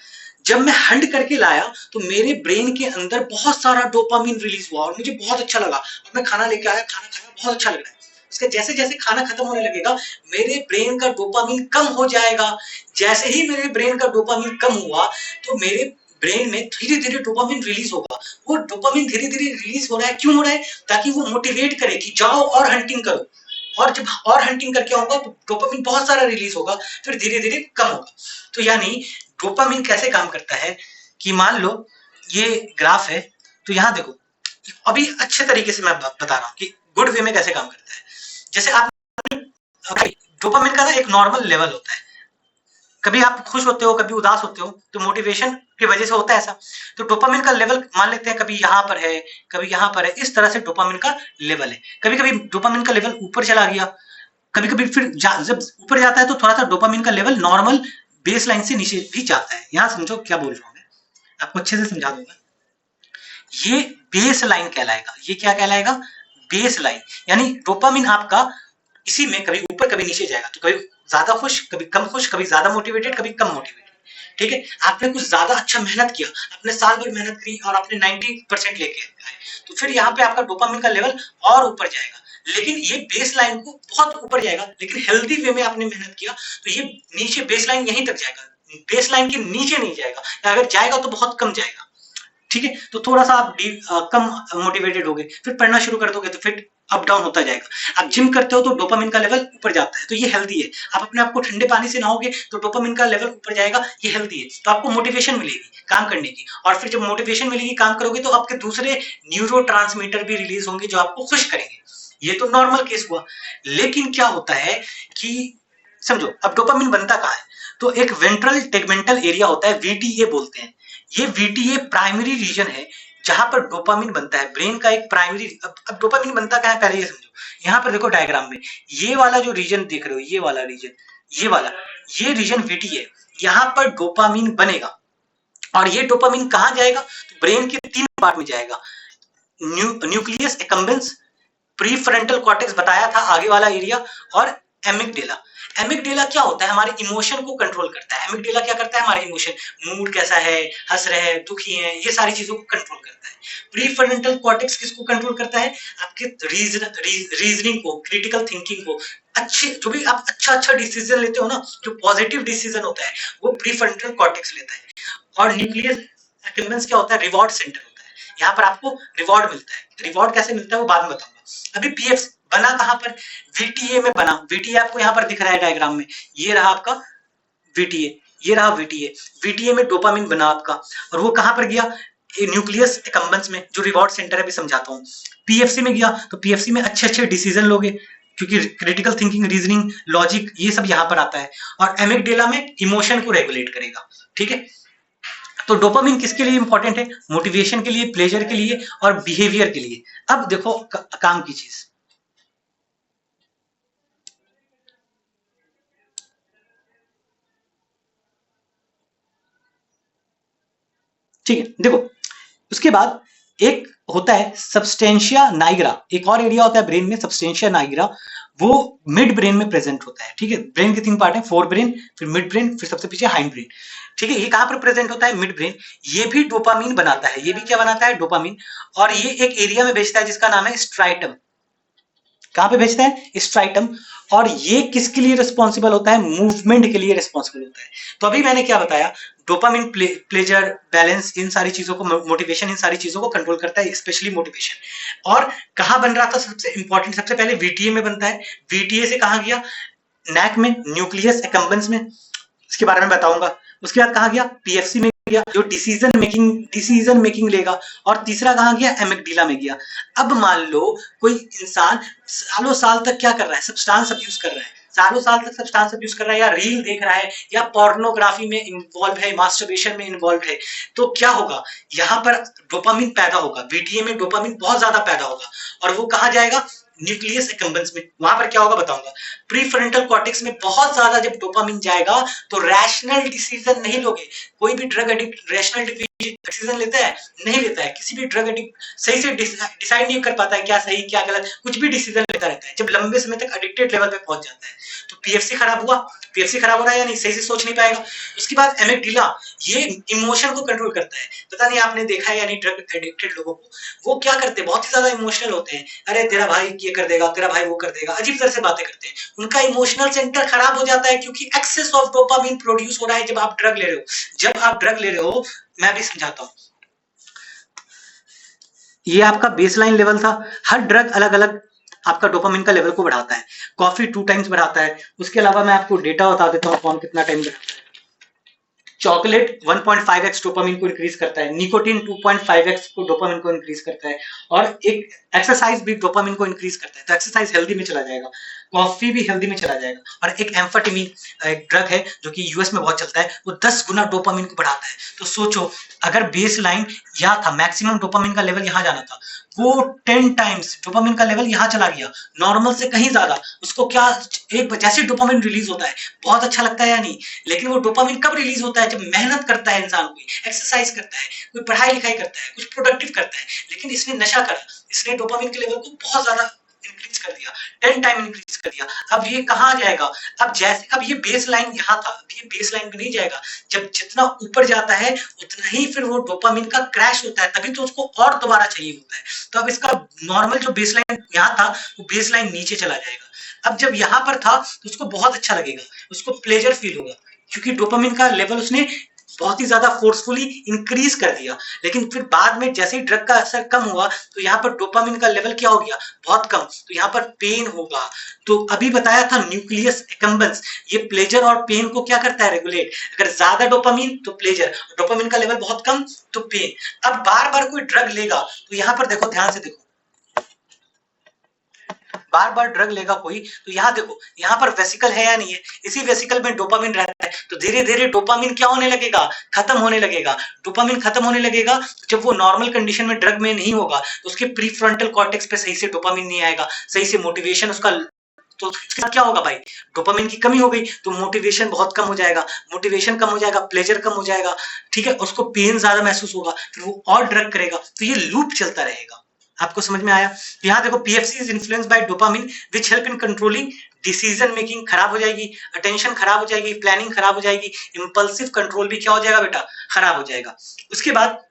जब मैं हंट करके लाया तो मेरे ब्रेन के अंदर बहुत सारा डोपामिन रिलीज हुआ, और मुझे बहुत अच्छा लगा, और मैं खाना लेके आया, खाना खाया, बहुत अच्छा लग रहा है। उसके जैसे जैसे खाना खत्म होने लगेगा, मेरे ब्रेन का डोपामिन कम हो जाएगा। जैसे ही मेरे ब्रेन का डोपामिन कम हुआ, तो मेरे ब्रेन में धीरे धीरे डोपामिन रिलीज होगा। वो डोपामिन धीरे धीरे रिलीज हो रहा है, क्यों हो रहा है? ताकि वो मोटिवेट करे कि जाओ और हंटिंग करो, और जब और हंटिंग करके आऊंगा तो डोपामिन बहुत सारा रिलीज होगा, फिर धीरे धीरे कम होगा। तो यानी डोपामिन कैसे काम करता है कि मान लो ये ग्राफ है, तो यहां देखो, अभी अच्छे तरीके से मैं बता रहा हूं कि गुड वे में कैसे काम करता है। जैसे आप, डोपामिन का ना एक नॉर्मल लेवल होता है, कभी आप खुश होते हो, कभी उदास होते हो, तो मोटिवेशन की वजह से होता है ऐसा। तो डोपामिन का लेवल मान लेते हैं कभी यहाँ पर है, कभी यहाँ पर है, इस तरह से डोपामिन का लेवल है। कभी कभी डोपामिन का लेवल ऊपर चला गया, कभी कभी फिर जब ऊपर जाता है तो थोड़ा सा डोपामिन का लेवल नॉर्मल बेस लाइन से नीचे भी जाता है। यहाँ समझो क्या बोल रहा हूँ मैं, आपको अच्छे से समझा दूंगा। ये बेस लाइन कहलाएगा। ये क्या कहलाएगा? Base line. यानी डोपामिन आपका इसी में कभी ऊपर कभी नीचे जाएगा, तो कभी ज्यादा खुश, कभी कम खुश, कभी ज्यादा मोटिवेटेड, कभी कम मोटिवेटेड, ठीक है। आपने कुछ ज्यादा अच्छा मेहनत किया, आपने साल भर मेहनत करी और आपने 90% लेके आए, तो फिर यहाँ पे आपका डोपामिन का लेवल और ऊपर जाएगा। लेकिन ये बेस लाइन को बहुत ऊपर जाएगा, लेकिन हेल्दी वे में आपने मेहनत किया तो ये नीचे बेस लाइन यहीं तक जाएगा, बेस लाइन के नीचे नहीं जाएगा, अगर जाएगा तो बहुत कम जाएगा, ठीक है। तो थोड़ा सा आप कम मोटिवेटेड हो गए, फिर पढ़ना शुरू कर दोगे तो फिर अप डाउन होता जाएगा। आप जिम करते हो तो डोपामिन का लेवल ऊपर जाता है, तो ये हेल्दी है। आप अपने आप को ठंडे पानी से नहाओगे तो डोपामिन का लेवल ऊपर जाएगा, ये हेल्दी है। तो आपको मोटिवेशन मिलेगी काम करने की, और फिर जब मोटिवेशन मिलेगी काम करोगे तो आपके दूसरे न्यूरोट्रांसमीटर भी रिलीज होंगे जो आपको खुश करेंगे। ये तो नॉर्मल केस हुआ। लेकिन क्या होता है कि समझो अब डोपामिन बनता कहाँ है, तो एक वेंट्रल टेगमेंटल एरिया होता है, वीटीए बोलते हैं। ये वीटीए प्राइमरी रीजन है जहां पर डोपामिन बनता है, ब्रेन का एक प्राइमरी। अब डोपामिन बनता क्या है पहले ये समझो। यहाँ पर देखो डायग्राम में, ये वाला जो रीजन देख रहे हो, ये वाला रीजन, ये वाला, ये रीजन वीटीए, यहाँ पर डोपामिन बनेगा। और ये डोपामिन कहाँ जाएगा, तो ब्रेन के 3 पार्ट में जाएगा। न्यूक्लियस एकम्बेंस, प्रीफ्रंटल कॉर्टेक्स बताया था आगे वाला एरिया, और एमिगडेला। एमिगडेला क्या होता है, हमारे इमोशन को कंट्रोल करता है। एमिगडेला क्या करता है, हमारे इमोशन, मूड कैसा है, हंस रहे हैं, दुखी हैं, ये सारी चीजों को कंट्रोल करता है। प्रीफ्रंटल कॉर्टेक्स किसको कंट्रोल करता है, आपके रीजनिंग को, क्रिटिकल थिंकिंग को, अच्छे जो भी आप अच्छा डिसीजन लेते हो ना, जो पॉजिटिव डिसीजन होता है वो प्रीफ्रंटल कॉर्टेक्स लेता है। और न्यूक्लियस एक्टिवेशंस क्या होता है, रिवॉर्ड सेंटर होता है। यहाँ पर आपको रिवॉर्ड मिलता है। रिवॉर्ड कैसे मिलता है वो बाद में बताऊंगा। अभी पीएफ बना कहां पर, वीटीए में बना। वीटीए आपको यहाँ पर दिख रहा है डायग्राम में, ये रहा आपका वीटीए, ये रहा वीटीए। वीटीए में डोपामिन बना आपका, और वो कहां पर गया, न्यूक्लियस एकम्बेंस में, जो रिवॉर्ड सेंटर है, भी समझाता हूँ। पीएफसी में गया तो पीएफसी में अच्छे डिसीजन लोगे, क्योंकि क्रिटिकल थिंकिंग, रीजनिंग, लॉजिक, ये सब यहाँ पर आता है। और एमिगडेला में इमोशन को रेगुलेट करेगा। ठीक है, तो डोपामिन किसके लिए इंपॉर्टेंट है, मोटिवेशन के लिए, प्लेजर के लिए, और बिहेवियर के लिए। अब देखो काम की चीज, ठीक है, देखो उसके बाद एक होता है सब्सटेंशिया नाइग्रा, एक और एरिया होता है ब्रेन में सब्सटेंशिया नाइग्रा, वो मिड ब्रेन में प्रेजेंट होता है। ठीक है, ब्रेन के 3 पार्ट है, फोर ब्रेन, फिर मिड ब्रेन, फिर सबसे पीछे हाइंड ब्रेन। ठीक है, ये कहां पर प्रेजेंट होता है, मिड ब्रेन। ये भी डोपामिन बनाता है, ये भी क्या बनाता है, डोपामिन। और ये एक एरिया में भेजता है जिसका नाम है स्ट्राइटम। कहां पे भेजता है, स्ट्राइटम। और ये किसके लिए रिस्पॉन्सिबल होता है, मूवमेंट के लिए रिस्पॉन्सिबल होता है। तो अभी मैंने क्या बताया, डोपामिन प्लेजर, बैलेंस, इन सारी चीजों को, मोटिवेशन, इन सारी चीजों को कंट्रोल करता है, स्पेशली मोटिवेशन। और कहां बन रहा था, सबसे इंपॉर्टेंट, सबसे पहले वीटीए में बनता है। वीटीए से कहां गया, नैक में, न्यूक्लियस एकम्बेंस में, इसके बारे में बताऊंगा। उसके बाद कहां गया, पीएफसी में गया, जो डिसीजन मेकिंग लेगा। और तीसरा कहां गया, एमिगडाला में गया। अब मान लो कोई इंसान सालों साल तक क्या कर रहा है, सब्सटेंस अब्यूज कर रहा है, सालों साल तक सब्सटेंस अब्यूज कर रहा है, या रील देख रहा है, या पोर्नोग्राफी में इन्वॉल्व है, मास्टरबेशन में इन्वॉल्व है, तो क्या होगा, यहाँ पर डोपामिन पैदा होगा, वीटीए में डोपामिन बहुत ज्यादा पैदा होगा। और वो कहां जाएगा, न्यूक्लियस एकम्बेंस में। वहां पर क्या होगा बताऊंगा। प्रीफ्रंटल कॉर्टेक्स में बहुत ज्यादा जब डोपामिन जाएगा तो रैशनल डिसीजन नहीं लोगे। कोई भी ड्रग एडिक्ट रैशनल डिसीजन लेता है, नहीं लेता है। किसी भी ड्रग एडिक्ट सही से डिसाइड नहीं कर पाता है क्या सही क्या गलत, कुछ भी डिसीजन लेता रहता है, जब लंबे समय तक एडिक्टेड लेवल पे पहुंच जाता है। तो पीएफसी खराब हुआ, पीएफसी खराब हो रहा है या नहीं, सही से सोच नहीं पाएगा। उसके बाद एमिगडाला, ये इमोशन को कंट्रोल करता है। पता नहीं आपने देखा है या नहीं, ड्रग एडिक्टेड लोगों को, वो क्या करते हैं, बहुत ही ज्यादा इमोशनल होते हैं। अरे तेरा भाई ये कर देगा, तेरा भाई वो कर देगा, अजीब तरह से बातें करते हैं। उनका इमोशनल सेंटर खराब हो जाता है, क्योंकि एक्सेस ऑफ डोपामिन प्रोड्यूस हो रहा है जब आप ड्रग ले रहे हो। जब आप ड्रग ले रहे हो, मैं भी समझाता हूँ, ये आपका बेसलाइन लेवल था। हर ड्रग अलग अलग आपका डोपामिन का लेवल को बढ़ाता है। कॉफी 2 टाइम्स बढ़ाता है। उसके अलावा मैं आपको डेटा बता देता हूँ, कौन कितना टाइम बढ़ाता है। चॉकलेट 1.5x डोपामिन को इंक्रीज करता है, निकोटीन 2.5x को डोपामिन को इंक्रीज करता है, और एक एक्सरसाइज भी डोपामिन को इंक्रीज करता है। तो एक्सरसाइज हेल्दी में चला जाएगा, कॉफी भी हेल्दी में चला जाएगा। और एक एम्फेटामिन एक ड्रग है जो कि यूएस में बहुत चलता है, वो 10 गुना डोपामिन को बढ़ाता है। तो सोचो, अगर बेस लाइन यहाँ था, मैक्सिमम डोपामिन का लेवल यहाँ जाना था, वो 10 टाइम्स डोपामिन का लेवल यहाँ चला गया, नॉर्मल से कहीं ज्यादा। उसको क्या, एक जैसे डोपामिन रिलीज होता है बहुत अच्छा लगता है या नहीं, लेकिन वो डोपामिन कब रिलीज होता है, जब मेहनत करता है इंसान, कोई एक्सरसाइज करता है, कोई पढ़ाई लिखाई करता है, कुछ प्रोडक्टिव करता है। लेकिन इसने नशा करा, इसने डोपामिन के लेवल को बहुत ज्यादा इंक्रीज कर दिया, 10 टाइम इंक्रीज कर दिया। अब ये कहाँ जाएगा, अब जैसे अब ये बेस लाइन यहाँ था, अब ये बेस लाइन पे नहीं जाएगा। जब जितना ऊपर जाता है उतना ही फिर वो डोपामिन का क्रैश होता है, तभी तो उसको और दोबारा चाहिए होता है। तो अब इसका नॉर्मल जो बेस लाइन यहाँ था, वो बेस लाइन नीचे चला जाएगा। अब जब यहाँ पर था तो उसको बहुत अच्छा लगेगा, उसको प्लेजर फील होगा, क्योंकि डोपामिन का लेवल उसने बहुत ही ज्यादा फोर्सफुली इंक्रीज कर दिया। लेकिन फिर बाद में जैसे ही ड्रग का असर कम हुआ तो यहाँ पर डोपामिन का लेवल क्या हो गया, बहुत कम, तो यहाँ पर पेन होगा। तो अभी बताया था न्यूक्लियस एक्कम्बेंस, ये प्लेजर और पेन को क्या करता है, रेगुलेट। अगर ज्यादा डोपामिन तो प्लेजर, डोपामिन का लेवल बहुत कम तो पेन। अब बार बार कोई ड्रग लेगा तो यहाँ पर देखो, ध्यान से देखो, बार बार ड्रग लेगा कोई तो यहाँ देखो, यहाँ पर वेसिकल है या नहीं है, इसी वेसिकल में डोपामिन रहता है, तो धीरे धीरे डोपामिन क्या होने लगेगा, खत्म होने लगेगा। डोपामिन खत्म होने लगेगा तो जब वो नॉर्मल कंडीशन में ड्रग में नहीं होगा तो उसके प्रीफ्रंटल कॉर्टेक्स पे सही से डोपामिन नहीं आएगा, सही से मोटिवेशन उसका, तो क्या होगा भाई, डोपामिन की कमी हो गई तो मोटिवेशन बहुत कम हो जाएगा, मोटिवेशन कम हो जाएगा, प्लेजर कम हो जाएगा, ठीक है, उसको पेन ज्यादा महसूस होगा, फिर वो और ड्रग करेगा, तो ये लूप चलता रहेगा। आपको समझ में आया। तो यहाँ देखो, PFC is influenced by dopamine which help in controlling decision making, खराब हो जाएगी, अटेंशन खराब हो जाएगी, प्लानिंग खराब हो जाएगी, इंपल्सिव कंट्रोल भी क्या हो जाएगा बेटा, खराब हो जाएगा। उसके बाद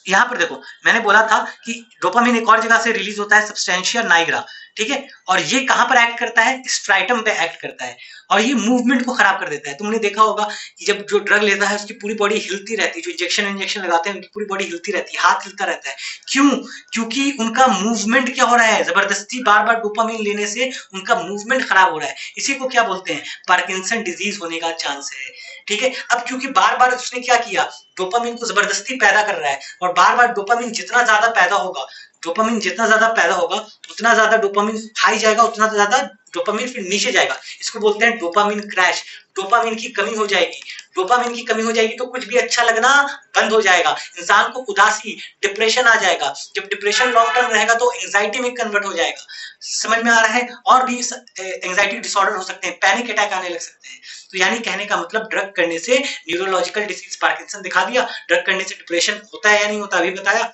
यहाँ पर देखो, मैंने बोला था कि डोपामिन एक और जगह से रिलीज होता है, सब्सटेंशिया नाइग्रा, ठीक है, और ये कहां पर एक्ट करता है, स्ट्राइटम पे एक्ट करता है, और ये मूवमेंट को खराब कर देता है। तुमने देखा होगा कि जब जो ड्रग लेता है उसकी पूरी बॉडी हिलती रहती है, जो इंजेक्शन लगाते हैं उनकी पूरी बॉडी हिलती रहती है, हाथ हिलता रहता है, क्यों, क्योंकि उनका मूवमेंट क्या हो रहा है, जबरदस्ती बार बार डोपामिन लेने से उनका मूवमेंट खराब हो रहा है। इसी को क्या बोलते हैं, पार्किंसन डिजीज होने का चांस है, ठीक है। अब क्योंकि बार बार उसने क्या किया, डोपामिन को जबरदस्ती पैदा कर रहा है, और बार बार डोपामिन जितना ज्यादा पैदा होगा, डोपामिन जितना ज्यादा पैदा होगा उतना ज्यादा डोपामिन हाई जाएगा, उतना ज्यादा डोपामिन फिर नीचे जाएगा। इसको बोलते हैं डोपामिन क्रैश। डोपामिन की कमी हो जाएगी, डोपामिन की कमी हो जाएगी तो कुछ भी अच्छा लगना बंद हो जाएगा, इंसान को उदासी, डिप्रेशन आ जाएगा। जब डिप्रेशन लॉन्ग टर्म रहेगा तो एंजाइटी में कन्वर्ट हो जाएगा। समझ में आ रहा है। और भी एंजाइटी डिसऑर्डर हो सकते हैं, पैनिक अटैक आने लग सकते हैं। तो यानी कहने का मतलब, ड्रग करने से न्यूरोलॉजिकल डिसीज पार्किंसन दिखा दिया, ड्रग करने से डिप्रेशन होता है या नहीं होता अभी बताया।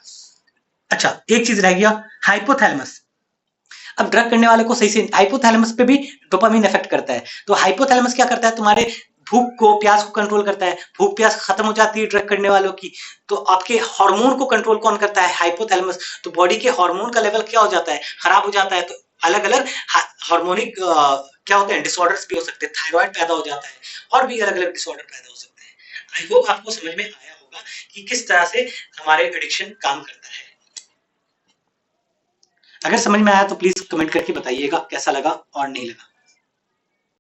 अच्छा, एक चीज रह गया, हाइपोथैलेमस। अब ड्रग करने वाले को सही से हाइपोथैलेमस पे भी डोपामिन इफेक्ट करता है। तो हाइपोथैलेमस क्या करता है, तुम्हारे भूख को, प्यास को कंट्रोल करता है। भूख प्यास खत्म हो जाती है ड्रग करने वालों की, तो आपके हार्मोन को कंट्रोल कौन करता है, हाइपोथैलेमस। तो बॉडी के हार्मोन का लेवल क्या हो जाता है, खराब हो जाता है। तो अलग अलग हार्मोनिक क्या होते हैं, डिसऑर्डर्स भी हो सकते हैं, थायराइड पैदा हो जाता है, और भी अलग अलग डिसऑर्डर पैदा हो सकते हैं। आई होप आपको समझ में आया होगा कि किस तरह से हमारे एडिक्शन काम करता है। अगर समझ में आया तो प्लीज कमेंट करके बताइएगा कैसा लगा और नहीं लगा।